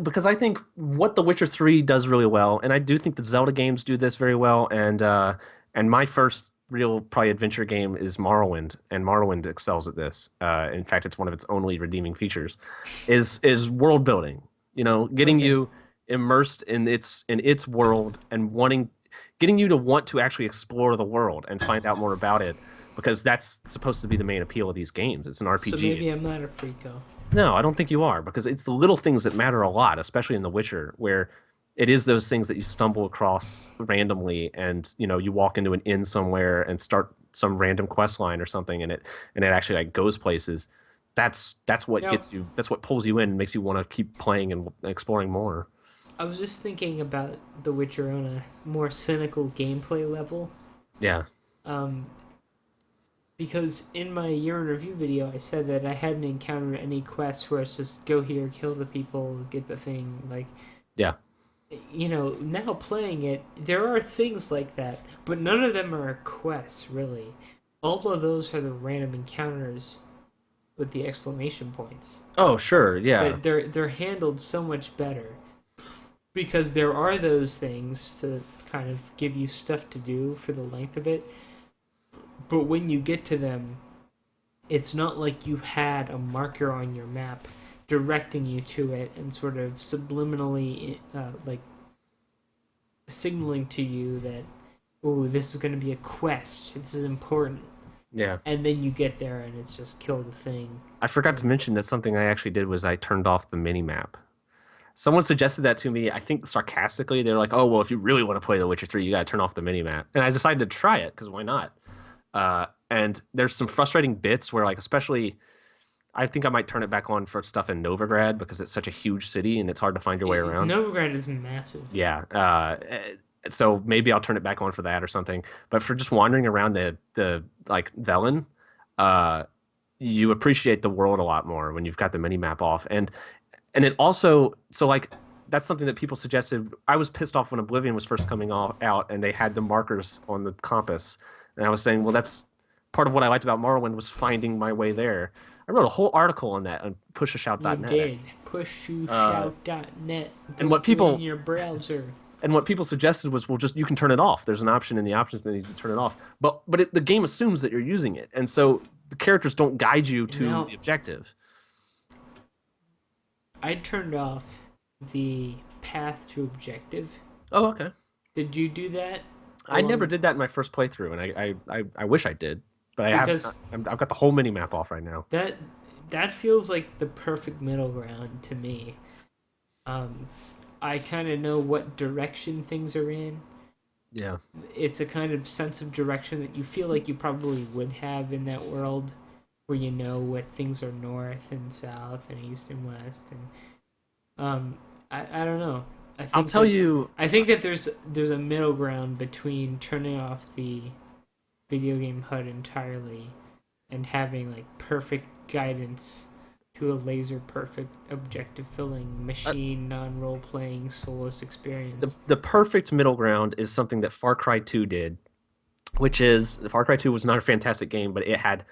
Because I think what The Witcher 3 does really well, and I do think the Zelda games do this very well, and my first real probably adventure game is Morrowind, and Morrowind excels at this. In fact, it's one of its only redeeming features, is world building. You know, getting okay. you immersed in its world and getting you to want to actually explore the world and find out more about it, because that's supposed to be the main appeal of these games. It's an So RPG. maybe I'm not a freako. No, I don't think you are, because it's the little things that matter a lot, especially in The Witcher, where it is those things that you stumble across randomly, and you walk into an inn somewhere and start some random quest line or something, and it actually like goes places. That's what Now, gets you. That's what pulls you in and makes you want to keep playing and exploring more. I was just thinking about The Witcher on a more cynical gameplay level. Yeah. Um, because in my year in review video, I said that I hadn't encountered any quests where it's just go here, kill the people, get the thing. Like, Yeah. now playing it, there are things like that, but none of them are quests, really. All of those are the random encounters with the exclamation points. Oh, sure. Yeah. But they're handled so much better because there are those things to kind of give you stuff to do for the length of it. But when you get to them, it's not like you had a marker on your map directing you to it and sort of subliminally like signaling to you that, oh, this is going to be a quest, this is important, Yeah. and then you get there and it's just kill the thing. I forgot to mention that something I actually did was I turned off the mini map. Someone suggested that to me, I think sarcastically. They're like, "Oh, well, if you really want to play The Witcher 3, you got to turn off the mini map." And I decided to try it because why not? And there's some frustrating bits where, like, especially, I think I might turn it back on for stuff in Novigrad because it's such a huge city and it's hard to find your way around. Novigrad is massive. Yeah. So maybe I'll turn it back on for that or something. But for just wandering around the like Velen, uh, you appreciate the world a lot more when you've got the mini map off. And it also, so like, that's something that people suggested. I was pissed off when Oblivion was first coming out and they had the markers on the compass. And I was saying, well, that's part of what I liked about Morrowind was finding my way there. I wrote a whole article on that on You pushashout.net. did. Pushshout.net. And what people in your browser. and what people suggested was, well, just you can turn it off. There's an option in the options menu to turn it off. But the game assumes that you're using it, and so the characters don't guide you to Now- the objective. I turned off the path to objective. Oh, okay. Did you do that? I never did that in my first playthrough, and I wish I did, but I Because- haven't. I've got the whole mini map off right now. That feels like the perfect middle ground to me. I kind of know what direction things are in. Yeah. It's a kind of sense of direction that you feel like you probably would have in that world where you know what things are north and south and east and west, and I don't know. I I'll think tell that you. I think that there's a middle ground between turning off the video game HUD entirely and having like perfect guidance to a laser perfect objective filling Uh, machine non role playing soulless the experience. the perfect middle ground is something that Far Cry 2 did, which is Far Cry 2 was not a fantastic game, but it had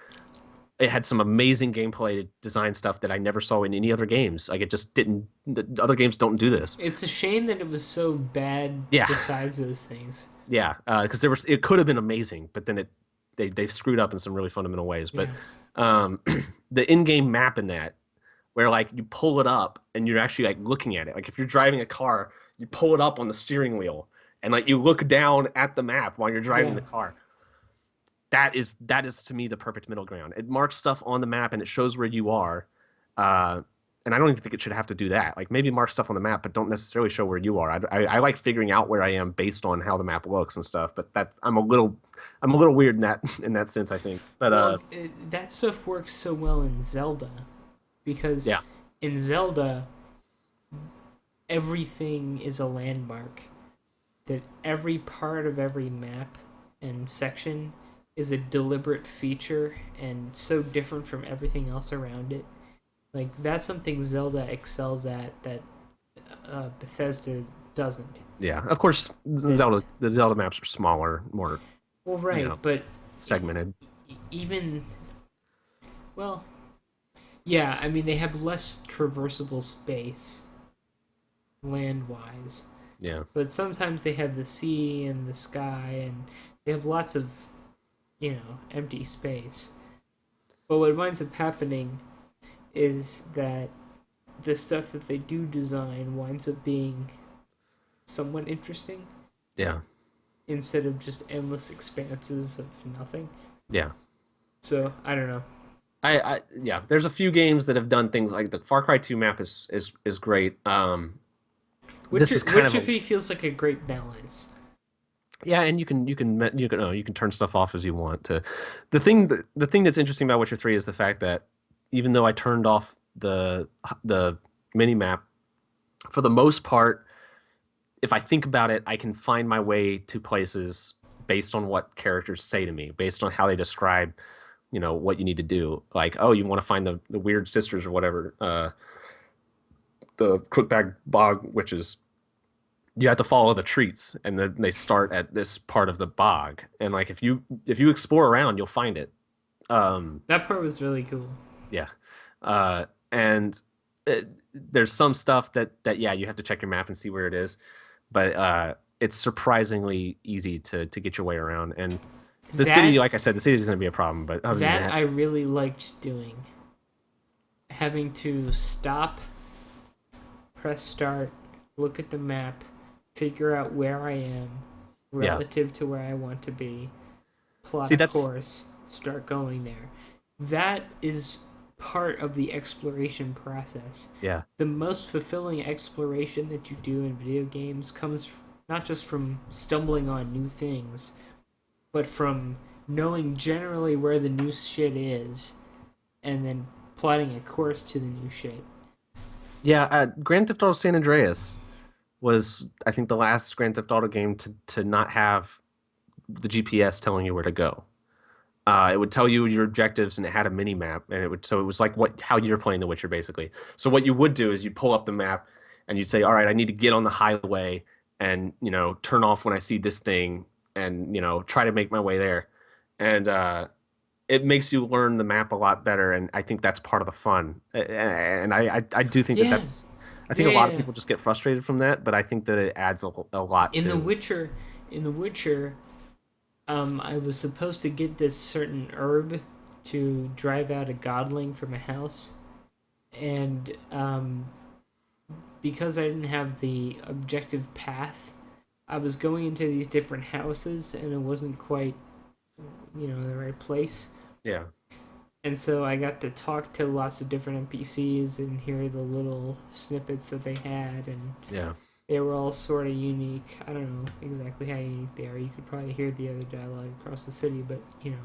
some amazing gameplay design stuff that I never saw in any other games. Like it just didn't. The other games don't do this. It's a shame that it was so bad Yeah, besides those things. yeah, because there was it could have been amazing, but then they screwed up in some really fundamental ways. But Yeah. um, the in-game map in that, where like you pull it up and you're actually like looking at it. Like if you're driving a car, you pull it up on the steering wheel and like you look down at the map while you're driving Yeah. the car. That is to me the perfect middle ground. It marks stuff on the map and it shows where you are. Uh, and I don't even think it should have to do that. Like maybe mark stuff on the map, but don't necessarily show where you are. I like figuring out where I am based on how the map looks and stuff. But that's I'm a little weird in that sense, I think. But Well, that stuff works so well in Zelda because yeah, in Zelda, everything is a landmark. That every part of every map and section is a deliberate feature and so different from everything else around it. Like, that's something Zelda excels at that Bethesda doesn't. yeah. Of course, That, the Zelda maps are smaller, more well, you right, know but segmented. even, well, yeah, I mean, they have less traversable space land wise. Yeah. But sometimes they have the sea and the sky, and they have lots of, empty space. But what winds up happening is that the stuff that they do design winds up being somewhat interesting Yeah. instead of just endless expanses of nothing. Yeah. So, I don't know. Yeah, there's a few games that have done things like the Far Cry 2 map is great. This is kind of Witcher a 3 feels like a great balance. yeah, and you can turn stuff off as you want to. The thing that's interesting about Witcher 3 is the fact that even though I turned off the mini map, for the most part, if I think about it, I can find my way to places based on what characters say to me, based on how they describe, what you need to do. Like, oh, you want to find the weird sisters or whatever, the Crookbag Bog witches. You have to follow the treats, and then they start at this part of the bog. And like, if you explore around, you'll find it. That part was really cool. Yeah, and there's some stuff that yeah, you have to check your map and see where it is, but it's surprisingly easy to get your way around. And the That city, like I said, the city is going to be a problem. But other than that that, I really liked doing. Having to stop, press start, look at the map, figure out where I am yeah. relative to where I want to be, plot See, a that's course, start going there. That is part of the exploration process. yeah. The most fulfilling exploration that you do in video games comes not just from stumbling on new things, but from knowing generally where the new shit is and then plotting a course to the new shit. Yeah, Grand Theft Auto San Andreas was, I think, the last Grand Theft Auto game to not have the GPS telling you where to go. It would tell you your objectives, and it had a mini map, and it was like how you're playing The Witcher basically. So what you would do is you'd pull up the map, and you'd say, all right, I need to get on the highway, and turn off when I see this thing, and try to make my way there, and it makes you learn the map a lot better, and I think that's part of the fun. And I do think that Yeah, that's. I think yeah, a lot of yeah. people just get frustrated from that, but I think that it adds a lot In The to. Witcher, in The Witcher, I was supposed to get this certain herb to drive out a godling from a house, and because I didn't have the objective path, I was going into these different houses, and it wasn't quite, the right place. Yeah, And so I got to talk to lots of different NPCs and hear the little snippets that they had, and yeah, they were all sort of unique. I don't know exactly how unique they are. You could probably hear the other dialogue across the city, but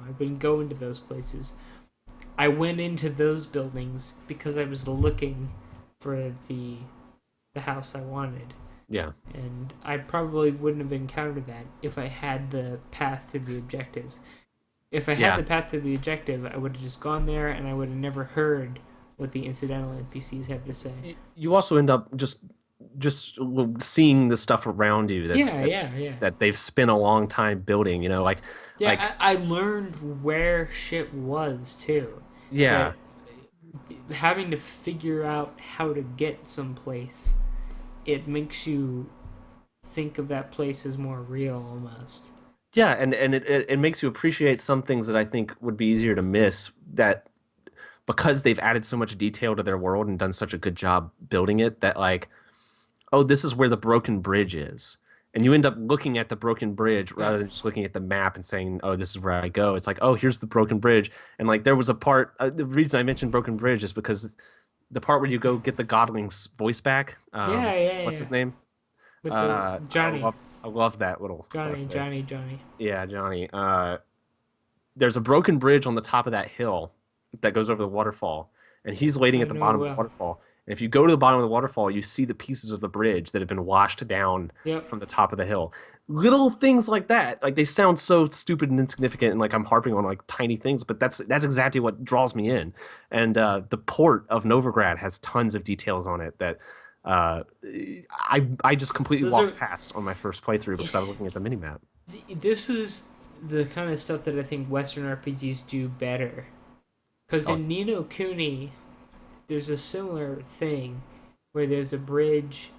I've been going to those places. I went into those buildings because I was looking for the house I wanted. Yeah. And I probably wouldn't have encountered that if I had the path to the objective. If I had Yeah. the path to the objective, I would have just gone there and I would have never heard what the incidental NPCs have to say. You also end up just seeing the stuff around you Yeah. that they've spent a long time building, like Yeah, I learned where shit was too. yeah. But having to figure out how to get someplace, it makes you think of that place as more real almost. Yeah, and it makes you appreciate some things that I think would be easier to miss that because they've added so much detail to their world and done such a good job building it that like, oh, this is where the broken bridge is. And you end up looking at the broken bridge Yeah. rather than just looking at the map and saying, "Oh, this is where I go." It's like, "Oh, here's the broken bridge." And like there was a part the reason I mentioned broken bridge is because the part where you go get the Godling's voice back, what's Yeah. his name? With the Johnny. I love that little Johnny, quest there. Johnny, Johnny. Yeah, Johnny. There's a broken bridge on the top of that hill that goes over the waterfall, and he's waiting I at the know bottom of the well. waterfall. And if you go to the bottom of the waterfall, you see the pieces of the bridge that have been washed down Yep. from the top of the hill. Little things like that, like they sound so stupid and insignificant, and like I'm harping on like tiny things, but that's exactly what draws me in. And the port of Novigrad has tons of details on it that I just completely Those are. walked past on my first playthrough because I was looking at the minimap. This is the kind of stuff that I think Western RPGs do better. Because Oh, in Nino Kuni, there's a similar thing where there's a bridge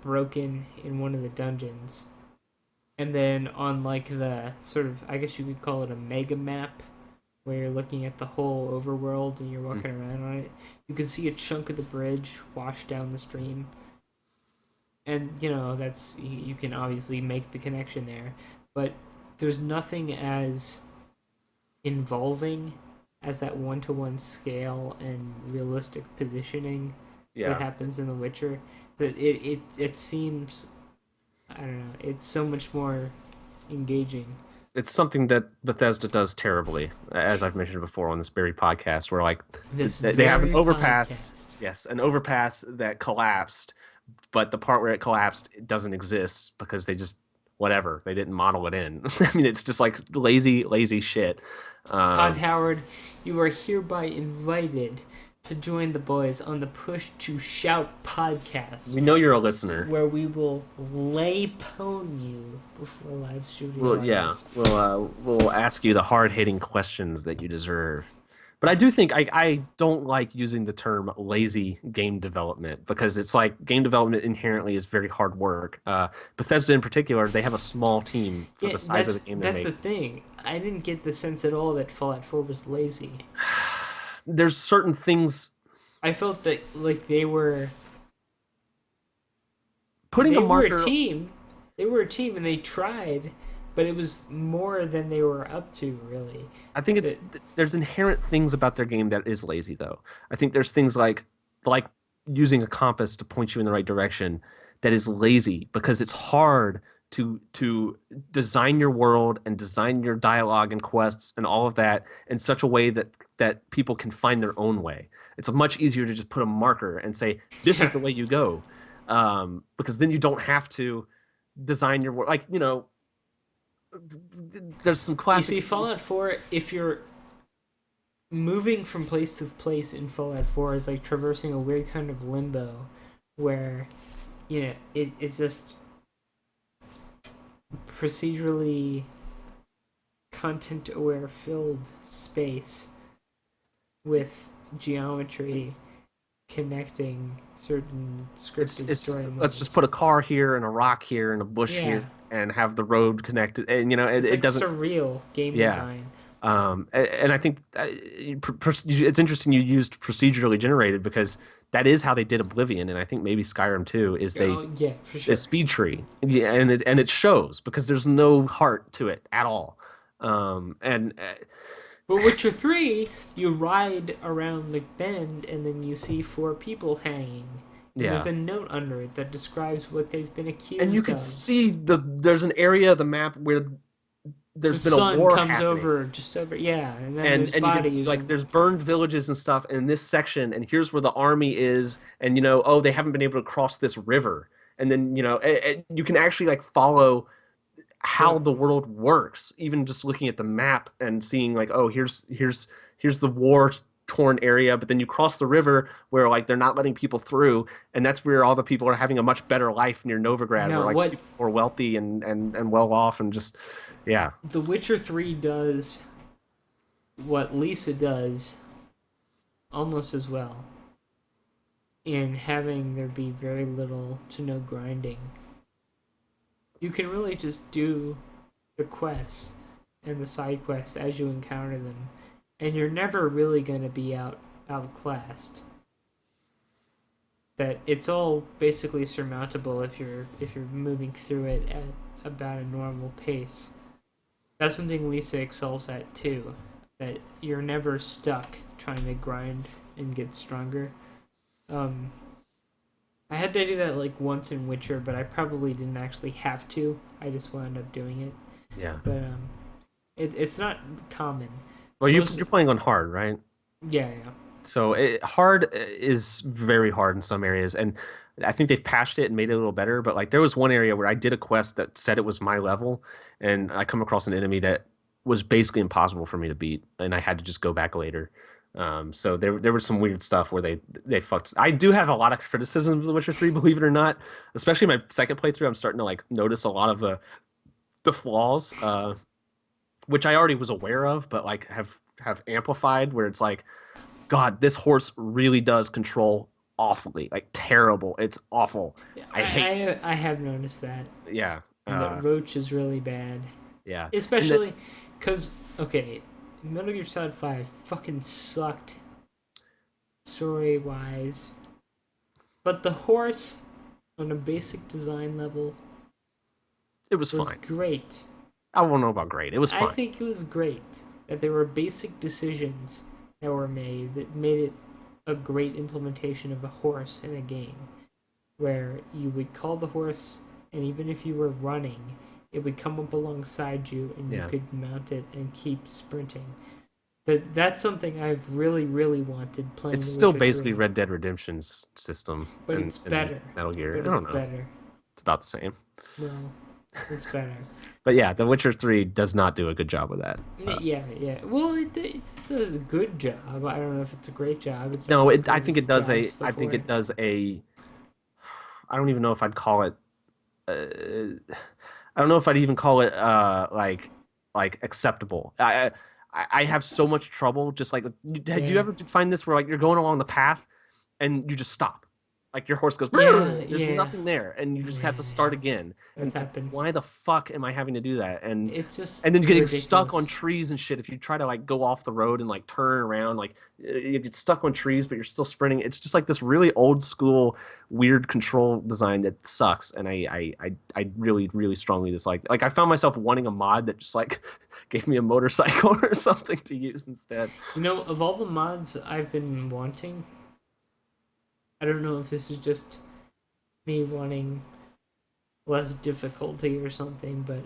broken in one of the dungeons. And then on like the sort of, I guess you could call it a mega map, where you're looking at the whole overworld and you're walking around on it, you can see a chunk of the bridge wash down the stream. And, that's, you can obviously make the connection there. But there's nothing as involving as that one-to-one scale and realistic positioning that yeah. happens in The Witcher. That it seems, I don't know, it's so much more engaging. It's something that Bethesda does terribly, as I've mentioned before on this very podcast, where like This they have an very overpass, podcast. yes, an overpass that collapsed, but the part where it collapsed doesn't exist because they just whatever they didn't model it in. I mean, it's just like lazy shit. Todd Um, Howard, you are hereby invited to join the boys on the Push to Shout podcast, we know you're a listener. where we will lay pwn you before live studio Well, yeah, audience. we'll ask you the hard hitting questions that you deserve. But I do think I don't like using the term lazy game development because it's like game development inherently is very hard work. Bethesda in particular, they have a small team for Yeah, the size of the game they that's the make. thing. I didn't get the sense at all that Fallout 4 was lazy. There's certain things I felt that like they were putting they a were a marker. team. They were a team and they tried, but it was more than they were up to really. I think That there's inherent things about their game that is lazy though. I think there's things like using a compass to point you in the right direction that is lazy because it's hard to design your world and design your dialogue and quests and all of that in such a way that people can find their own way. It's much easier to just put a marker and say this is the way you go, because then you don't have to design your world. Like there's some you classic. see Fallout 4, if you're moving from place to place in Fallout 4 is like traversing a weird kind of limbo where it's just procedurally content aware filled space with geometry connecting certain scripted story Let's just moments. put a car here and a rock here and a bush Yeah, here and have the road connected and it's it like doesn't. surreal game Yeah. design. And I think it's interesting you used procedurally generated because that is how they did Oblivion, and I think maybe Skyrim too is they Oh yeah, for a sure. speed tree, yeah, and it shows because there's no heart to it at all. And But Witcher 3, you ride around the bend and then you see four people hanging. And yeah, there's a note under it that describes what they've been accused and you can of. see there's an area of the map where The there's been a sun war comes happening. over just over, yeah, and then there's And you can see bodies like and there's burned villages and stuff in this section, and here's where the army is, and oh, they haven't been able to cross this river, and then you can actually like follow how yep. the world works, even just looking at the map and seeing like, oh, here's the war torn area, but then you cross the river where like they're not letting people through, and that's where all the people are having a much better life near Novigrad, where No, like what people are wealthy and well off and just yeah. The Witcher 3 does, what Lisa does almost as well, in having there be very little to no grinding. You can really just do the quests and the side quests as you encounter them, and you're never really going to be outclassed. That it's all basically surmountable if you're moving through it at about a normal pace. That's something Lisa excels at too. That you're never stuck trying to grind and get stronger. Um, I had to do that like once in Witcher, but I probably didn't actually have to. I just wound up doing it. Yeah. But it's not common. Well, Most you're playing on hard, right? yeah. So hard is very hard in some areas, and I think they've patched it and made it a little better. But like there was one area where I did a quest that said it was my level, and I come across an enemy that was basically impossible for me to beat, and I had to just go back later. So there was some weird stuff where they fucked. I do have a lot of criticisms of The Witcher 3, believe it or not. Especially my second playthrough, I'm starting to like notice a lot of the flaws, which I already was aware of, but like have amplified. Where it's like, God, this horse really does control awfully, like terrible. It's awful. I hate. I have noticed that. Yeah, And that Roach is really bad. yeah. And Especially because, okay, Metal Gear Solid 5 fucking sucked story wise. But the horse, on a basic design level, it was was fine. great. I won't know about great. It was I fine. think it was great that there were basic decisions that were made that made it a great implementation of a horse in a game. Where you would call the horse, and even if you were running, it would come up alongside you and you Yeah. could mount it and keep sprinting. But that's something I've really, really wanted playing It's The still Witcher basically 3. Red Dead Redemption's system But it's better. Metal Gear. But I it's don't know. better. It's about the same. No, it's better. But yeah, The Witcher 3 does not do a good job with that. Yeah. Well, it's a good job. I don't know if it's a great job. It's not No, as I good think as it the does a. jobs I think before. it does a. I don't even know if I'd call it. I don't know if I'd even call it like acceptable. I have so much trouble. Just like, did you Yeah. ever find this where like you're going along the path and you just stop, like your horse goes, Yeah, there's yeah. nothing there, and you just have to Yeah. start again. And That's it's like, happened. why the fuck am I having to do that? It's just And then getting stuck on ridiculous. trees and shit. If you try to like go off the road and like turn around, like you get stuck on trees, but you're still sprinting. It's just like this really old school, weird control design that sucks. And I really, really strongly dislike. Like I found myself wanting a mod that just like gave me a motorcycle or something to use instead. Of all the mods I've been wanting, I don't know if this is just me wanting less difficulty or something, but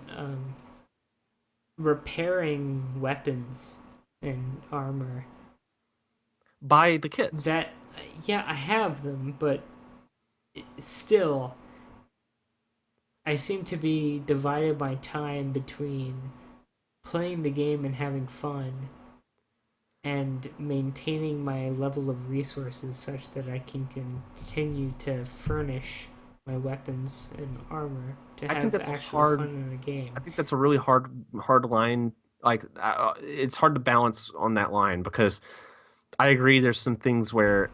repairing weapons and armor. Buy the kits. That, yeah, I have them, but still, I seem to be divided my time between playing the game and having fun and maintaining my level of resources such that I can continue to furnish my weapons and armor to I think have that's a actual hard. fun in the game. I think that's a really hard line. Like it's hard to balance on that line because I agree. There's some things where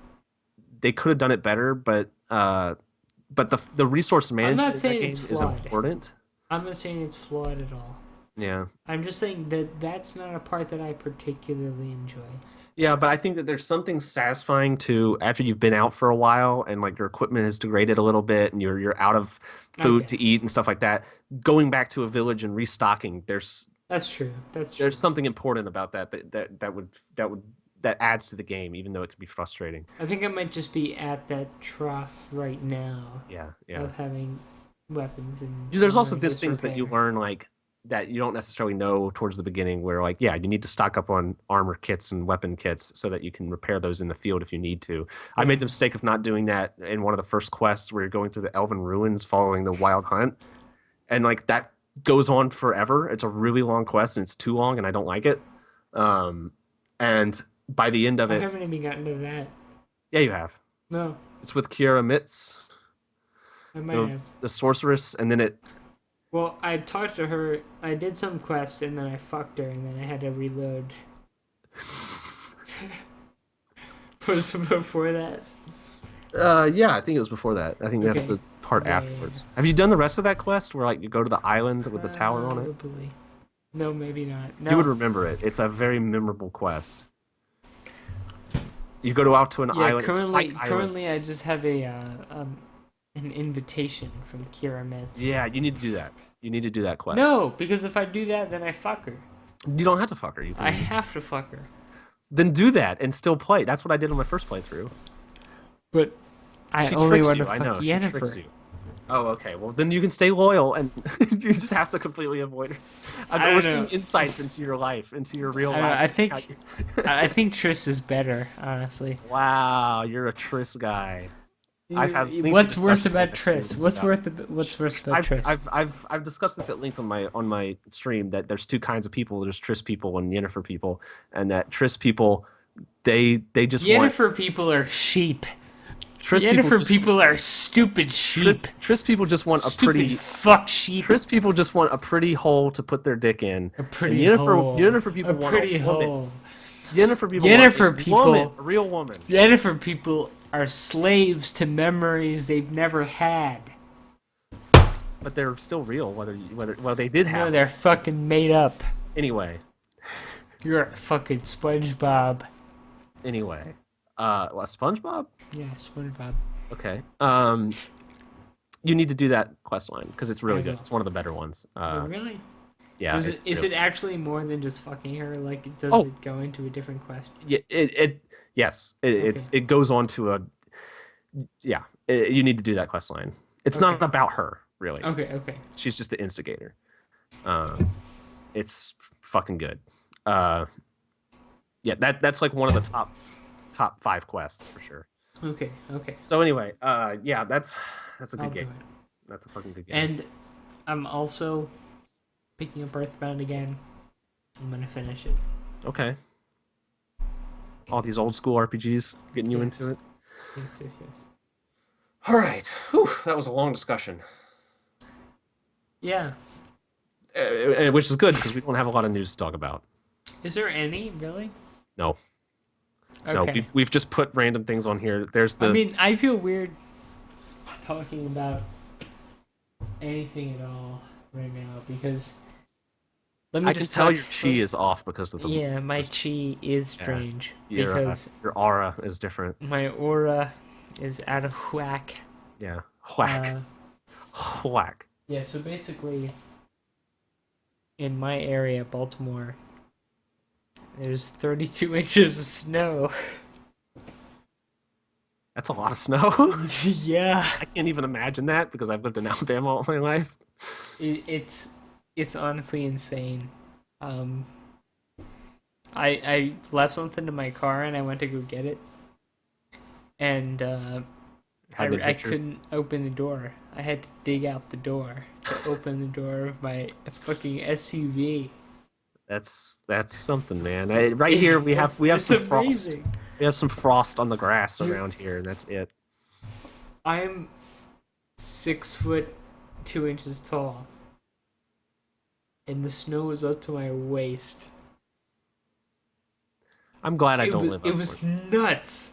they could have done it better, but the resource I'm management not in that saying game it's is flawed. important. I'm not saying it's flawed at all. Yeah. I'm just saying that that's not a part that I particularly enjoy. Yeah, but I think that there's something satisfying to after you've been out for a while and like your equipment has degraded a little bit and you're out of I food to guess. eat and stuff like that. Going back to a village and restocking, That's true. That's true. there's something important about that adds to the game, even though it can be frustrating. I think I might just be at that trough right now Yeah, yeah. of having weapons and There's armor also and things that you disrepair. learn like that you don't necessarily know towards the beginning where like yeah you need to stock up on armor kits and weapon kits so that you can repair those in the field if you need to. I made the mistake of not doing that in one of the first quests where you're going through the elven ruins following the wild hunt, and like that goes on forever. It's a really long quest and it's too long and I don't like it. And by the end of I it, haven't even gotten to that. yeah, you have. No, It's with Kiera Mitz, I might have. the sorceress, and then it. Well, I talked to her. I did some quest and then I fucked her and then I had to reload. Was it before that? Yeah, I think it was before that. I think that's Okay. the part Yeah, afterwards. Have you done the rest of that quest where like you go to the island with the tower on it? Probably. No, maybe not. No. You would remember it. It's a very memorable quest. You go to out to an Yeah, island. It's currently Island. I just have an invitation from Kira Metz. Yeah, you need to do that. You need to do that quest. No, because if I do that, then I fuck her. You don't have to fuck her. You I can, have to fuck her. then do that and still play. That's what I did on my first playthrough. But I She only tricks want you. to I know. fuck She Yennefer. tricks you. Oh, okay. Well, then you can stay loyal, and you just have to completely avoid her. I don't We're know. seeing insights into your life, into your real I don't know, life. I think I think Triss is better, honestly. Wow, you're a Triss guy. I've had lengthy What's worse discussions on about my Triss? streams What's about- what's worse about Triss? I've discussed this at length on my stream that there's two kinds of people. There's Triss people and Yennefer people, and that Triss people they just want Yennefer people are sheep. Triss Yennefer just, people are stupid sheep. Triss people just want a Stupid pretty fuck sheep. Triss people just want a pretty hole to put their dick in. A pretty and hole. Yennefer people a want pretty a woman. hole. Yennefer people Yennefer want a people- woman, a real woman. Yennefer people are slaves to memories they've never had. But they're still real. Well, they did No, have. they're fucking made up. Anyway, You're a fucking SpongeBob. well, SpongeBob. Yeah, SpongeBob. Okay. You need to do that quest line because it's really I good. will. It's one of the better ones. Oh, really? Yeah. Is it actually more than just fucking her? Like, does Oh. it go into a different quest? Yeah. Yes. It goes on to a. Yeah. You need to do that quest line. It's not Okay. about her really. Okay. She's just the instigator. It's fucking good. Yeah. That's like one of the top 5 quests for sure. Okay. So anyway, yeah, that's a I'll good do game. it. That's a fucking good game. And I'm also picking up Earthbound again. I'm gonna finish it. Okay. All these old school RPGs getting you Yes. into it. Yes. All right. Whew, that was a long discussion. Yeah. Which is good because we don't have a lot of news to talk about. Is there any really? No. Okay. No, we've just put random things on here. There's the I mean, I feel weird talking about anything at all right now because let me I can just tell talk- your chi is off because of the Yeah, my chi is strange because your aura is different. my aura is out of whack. Yeah. Whack. Whack. Yeah, so basically, in my area, Baltimore, there's 32 inches of snow. That's a lot of snow. Yeah, I can't even imagine that because I've lived in Alabama all my life. it's honestly insane. I left something in my car and I went to go get it, and Had an I adventure. couldn't open the door. I had to dig out the door to open the door of my fucking SUV. That's something, man. Right here we have It's some frost. amazing. We have some frost on the grass around here, and that's it. I'm 6'2" tall, and the snow is up to my waist. I'm glad I don't live up It was nuts.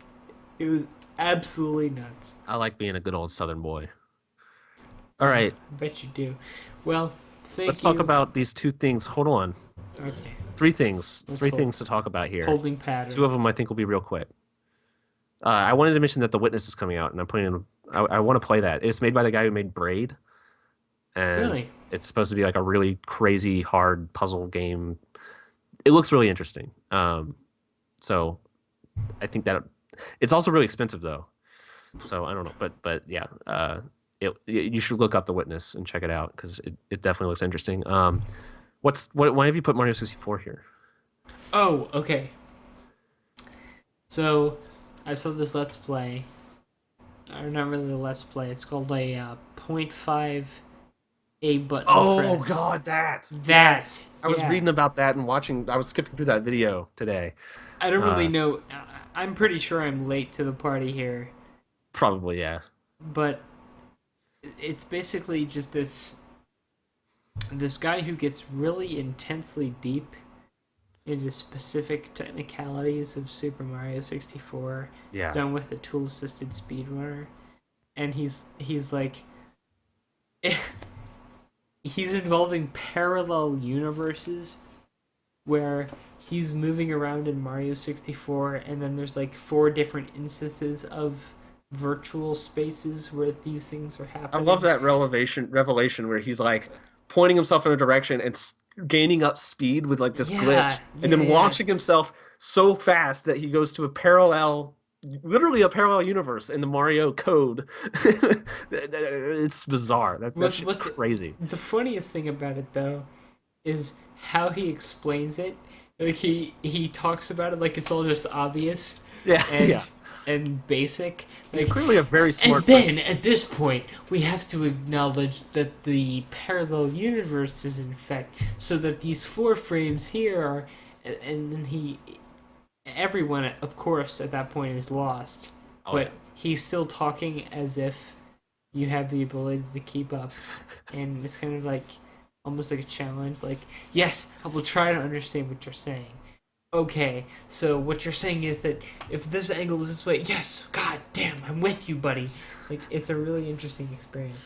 It was absolutely nuts. I like being a good old Southern boy. All right, I bet you do. Well, let's talk about these 2 things. Hold on. Okay. 3 things. Let's 3 hold. things to talk about here. Holding pattern. 2 of them I think will be real quick. I wanted to mention that The Witness is coming out, and I'm putting in. I want to play that. It's made by the guy who made Braid, and Really? it's supposed to be like a really crazy hard puzzle game. It looks really interesting. So I think that it's also really expensive though. So I don't know, but yeah, you should look up The Witness and check it out because it definitely looks interesting. Why have you put Mario 64 here? Oh, okay. So, I saw this Let's Play. Or not really a Let's Play. It's called a point 0.5 A button Oh press. God, that That, yes, I was yeah. reading about that and watching. I was skipping through that video today. I don't really Uh, know. I'm pretty sure I'm late to the party here, Probably yeah. but it's basically just this guy who gets really intensely deep into specific technicalities of Super Mario 64, Yeah. done with a tool-assisted speedrunner, and he's like, he's involving parallel universes where he's moving around in Mario 64, and then there's like 4 different instances of virtual spaces where these things are I happening. love that revelation where he's like pointing himself in a direction and gaining up speed with like this Yeah, glitch, and then yeah. launching himself so fast that he goes to a parallel, literally a parallel universe in the Mario code. It's bizarre. That shit's What's crazy. the funniest thing about it though is how he explains it. Like he talks about it like it's all just obvious Yeah, and yeah. basic. He's Like, clearly a very and smart then person. at this point we have to acknowledge that the parallel universe is in effect, so that these 4 frames here are, and then everyone of course at that point is lost, Oh but yeah. he's still talking as if you have the ability to keep up, and it's kind of like almost like a challenge. Like, yes, I will try to understand what you're saying. Okay, so what you're saying is that if this angle is this way, yes, god damn, I'm with you, buddy. Like, it's a really interesting experience.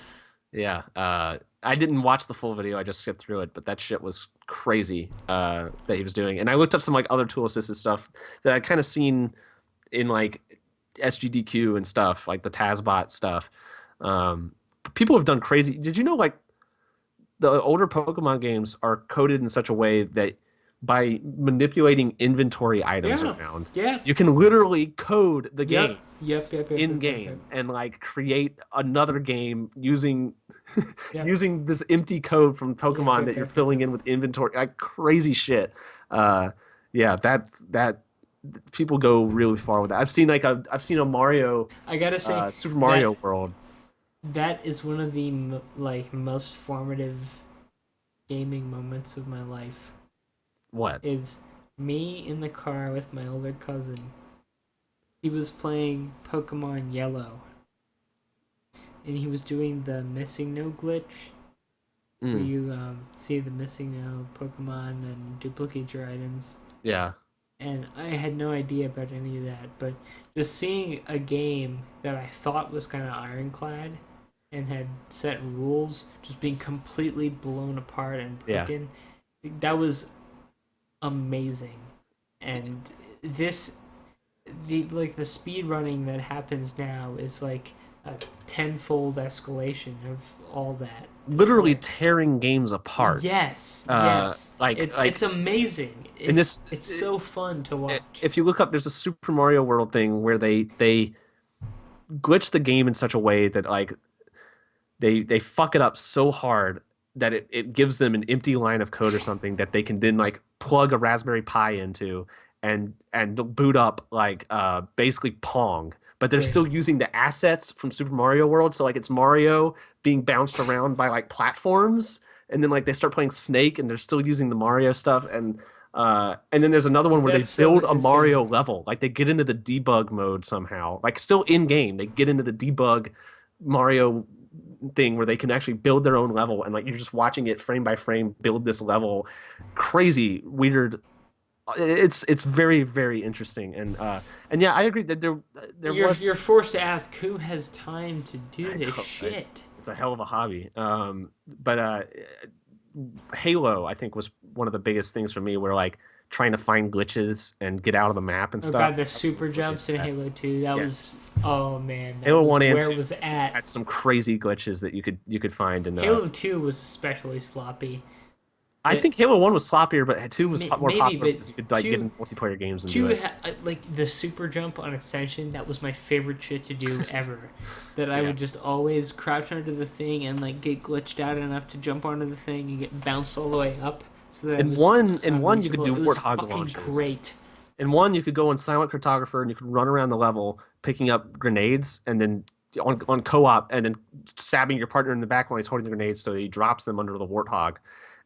Yeah, I didn't watch the full video. I just skipped through it, but that shit was crazy that he was doing. And I looked up some like other tool assisted stuff that I'd kind of seen in like SGDQ and stuff, like the Tazbot stuff. People have done crazy. Did you know like the older Pokemon games are coded in such a way that by manipulating inventory items Yeah, around, yeah, you can literally code the game yep, yep, yep, yep, in yep, yep, yep. game and like create another game using Yep. using this empty code from Yep, Pokemon yep, that you're yep, yep, filling yep. in with inventory, like crazy shit. Yeah, that people go really far with that. I've seen a Mario, I gotta say Super that Mario World. that is one of the like most formative gaming moments of my life. What? Is me in the car with my older cousin. He was playing Pokemon Yellow, and he was doing the missing no glitch, where Mm, you see the missing no Pokemon and duplicate your items. yeah, And I had no idea about any of that, but just seeing a game that I thought was kind of ironclad and had set rules just being completely blown apart and yeah. broken, that was amazing. And this, the speed running that happens now is like a tenfold escalation of all that. Literally Where, tearing games apart. yes, yes, Like it's amazing. in this, It's so fun to watch. if you look up, there's a Super Mario World thing where they glitch the game in such a way that like they fuck it up so hard that it gives them an empty line of code or something that they can then like plug a Raspberry Pi into and boot up like basically Pong, but they're Great. still using the assets from Super Mario World. So like it's Mario being bounced around by like platforms, and then like they start playing Snake and they're still using the Mario stuff, and then there's another one where they That's so build a Mario insane. level. Like they get into the debug mode somehow. Like still in game, they get into the debug Mario thing where they can actually build their own level, and like you're just watching it frame by frame build this level. Crazy, weird. It's very very interesting, and yeah, I agree that there You're was. forced to ask who has time to do I this know, right? shit. It's a hell of a hobby. But Halo, I think, was one of the biggest things for me, where like trying to find glitches and get out of the map and Oh god, stuff. the I was super really into jumps in that. Halo 2. That Yeah, was, oh man, that Halo was One and where Two it was at. had some crazy glitches that you could find, and Halo 2 was especially sloppy. I That think Halo One was sloppier, but Two was more maybe, popular but because you could like get 2 in multiplayer games and do 2 it. like the super jump on Ascension, that was my favorite shit to do ever. That I Yeah, would just always crouch under the thing and like get glitched out enough to jump onto the thing and get bounced all the way up So that In was one you could reasonable. do It was warthog fucking launches. great. In one, you could go in silent cartographer and you could run around the level picking up grenades and then on co-op and then stabbing your partner in the back while he's holding the grenades so that he drops them under the warthog.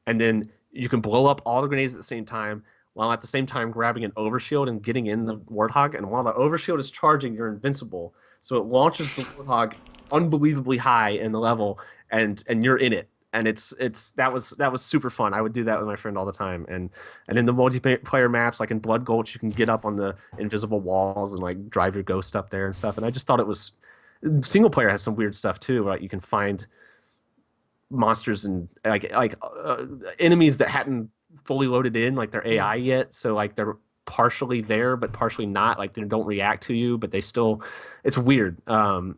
And then you can blow up all the grenades at the same time while at the same time grabbing an overshield and getting in the warthog. And while the overshield is charging, you're invincible. So it launches the warthog unbelievably high in the level and you're in it. And that was super fun. I would do that with my friend all the time. And in the multiplayer maps, like in Blood Gulch, you can get up on the invisible walls and like drive your ghost up there and stuff. And I just thought it was single player has some weird stuff too. Like you can find monsters and enemies that hadn't fully loaded in like their AI yet. So like they're partially there but partially not. Like they don't react to you, but they still. It's weird. And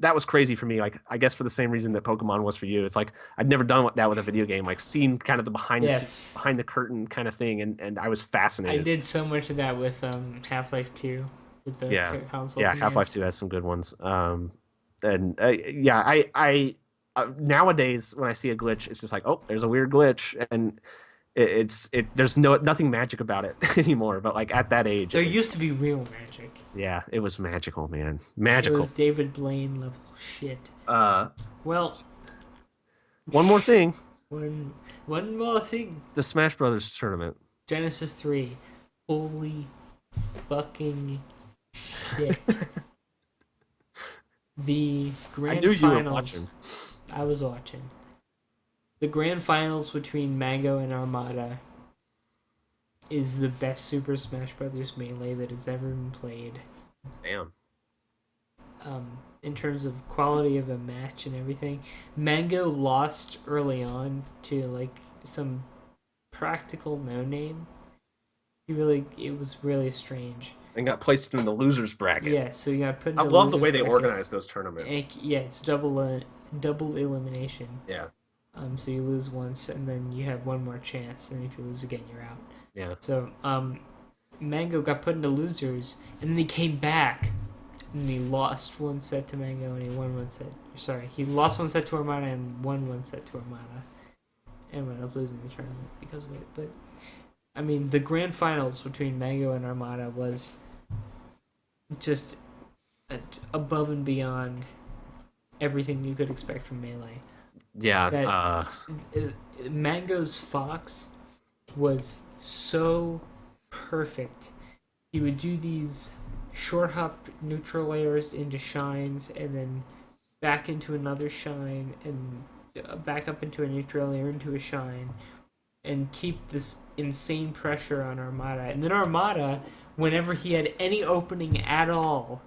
that was crazy for me. Like I guess for the same reason that Pokemon was for you. It's like I'd never done that with a video game. Like seen kind of the behind the scenes, behind the curtain kind of thing, and I was fascinated. I did so much of that with Half-Life 2 with the console. Yeah, Half-Life 2 has some good ones. And yeah, I nowadays when I see a glitch, it's just like, oh, there's a weird glitch, and there's nothing magic about it anymore. But like at that age, there used to be real magic. Yeah, it was magical, man. Magical. It was David Blaine level shit. Well, one more thing. One more thing. The Smash Brothers tournament. Genesis 3. Holy fucking shit. The grand finals. You were watching. I was watching. The grand finals between Mango and Armada is the best Super Smash Brothers Melee that has ever been played. Damn. In terms of quality of a match and everything, Mango lost early on to like some practical no name. It was really strange. And got placed in the losers bracket. Yeah, so you got put in I love the way they organize those tournaments. It's double elimination. Yeah. So you lose once, and then you have one more chance, and if you lose again, you're out. Yeah. So, Mango got put into losers, and then he came back, and he lost one set to Mango, and he won one set. Sorry, he lost one set to Armada and won one set to Armada, and ended up losing the tournament because of it. But I mean, the grand finals between Mango and Armada was just above and beyond everything you could expect from Melee. Yeah. Mango's Fox was so perfect. He would do these short hop neutral layers into shines and then back into another shine and back up into a neutral layer into a shine and keep this insane pressure on Armada. And then Armada, whenever he had any opening at all,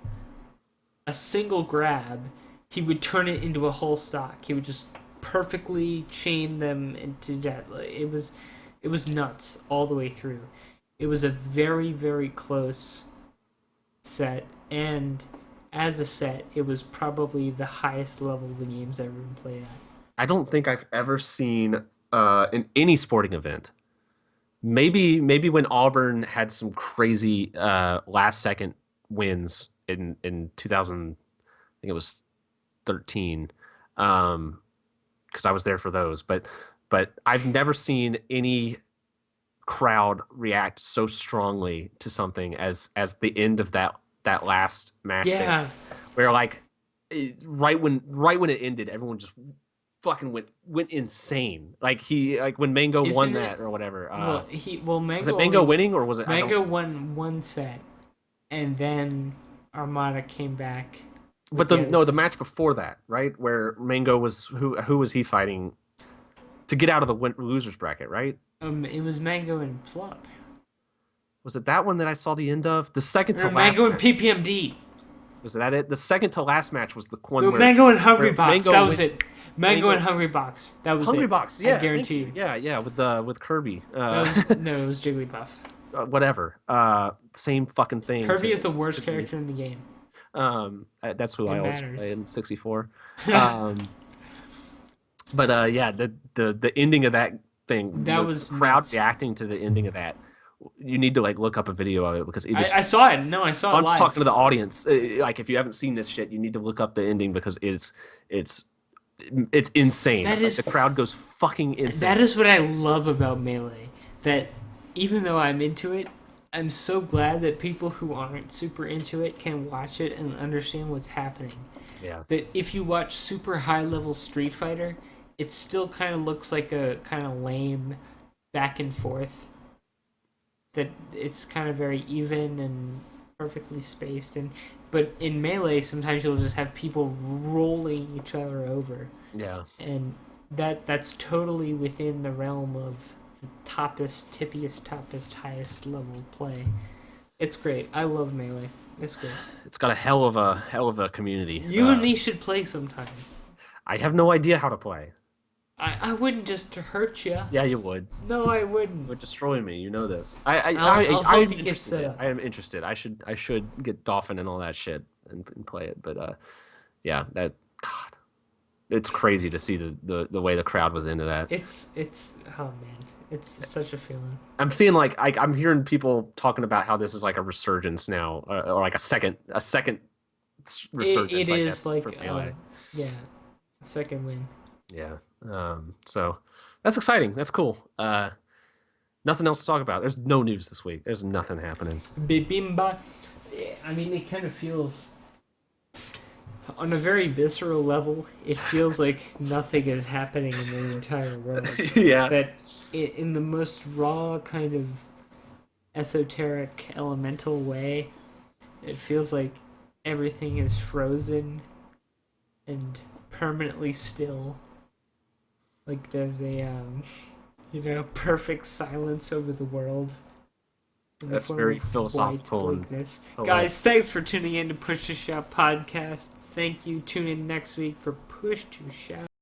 a single grab, he would turn it into a whole stock. He would just perfectly chain them into death. It was nuts all the way through. It was a very, very close set, and as a set, it was probably the highest level the game's ever been played at. I don't think I've ever seen in any sporting event. Maybe when Auburn had some crazy last second wins in 2000, I think it was 13. Because I was there for those, but I've never seen any crowd react so strongly to something as the end of that last match. Yeah, where like right when it ended, everyone just fucking went insane. Like when Mango won that or whatever. Mango was it Mango winning or was it Mango won one set, and then Armada came back. But the match before that, right, where Mango was who was he fighting to get out of the losers bracket, right? It was Mango and Plup. Was it that one that I saw the end of? The second to last. Mango and PPMD. Was that it? The second to last match was the one where Mango and Hungry Box. That was it. Mango and Hungry Box. That was Hungry it. Box. Yeah, I guarantee you. Yeah, with Kirby. No, it was Jigglypuff. Whatever. Same fucking thing. Kirby is the worst character in the game. That's who I always play in 64. But yeah, the ending of that thing. That was crowd nuts. reacting to the ending of that. You need to like look up a video of it because I saw it. No, I saw it. I'm just live. talking to the audience. Like if you haven't seen this shit, you need to look up the ending because it's it's insane. That is the crowd goes fucking insane. That is what I love about Melee. That even though I'm into it, I'm so glad that people who aren't super into it can watch it and understand what's happening. Yeah. That if you watch super high level Street Fighter, it still kind of looks like a kind of lame back and forth. That it's kind of very even and perfectly spaced, but in Melee sometimes you'll just have people rolling each other over. Yeah. And that's totally within the realm of the toppest, highest level play. It's great. I love Melee. It's great. It's got a hell of a community. You and me should play sometime. I have no idea how to play. I wouldn't just hurt you. Yeah, you would. No, I wouldn't. It would destroy me. You know this. I'll help you get set up. I am interested. I should get Dolphin and all that shit and play it. But yeah, that God, it's crazy to see the way the crowd was into that. It's oh man, it's such a feeling. I'm seeing I'm hearing people talking about how this is like a resurgence now, or like a second resurgence. It I is guess, like for Melee. yeah, second win. Yeah. So that's exciting. That's cool. Nothing else to talk about. There's no news this week. There's nothing happening. Bibimba. I mean, it kind of feels, on a very visceral level, it feels like nothing is happening in the entire world. Yeah. That in the most raw kind of esoteric elemental way, it feels like everything is frozen and permanently still. Like there's a perfect silence over the world. That's very philosophical. Guys, thanks for tuning in to Push to Shout podcast. Thank you. Tune in next week for Push to Shout.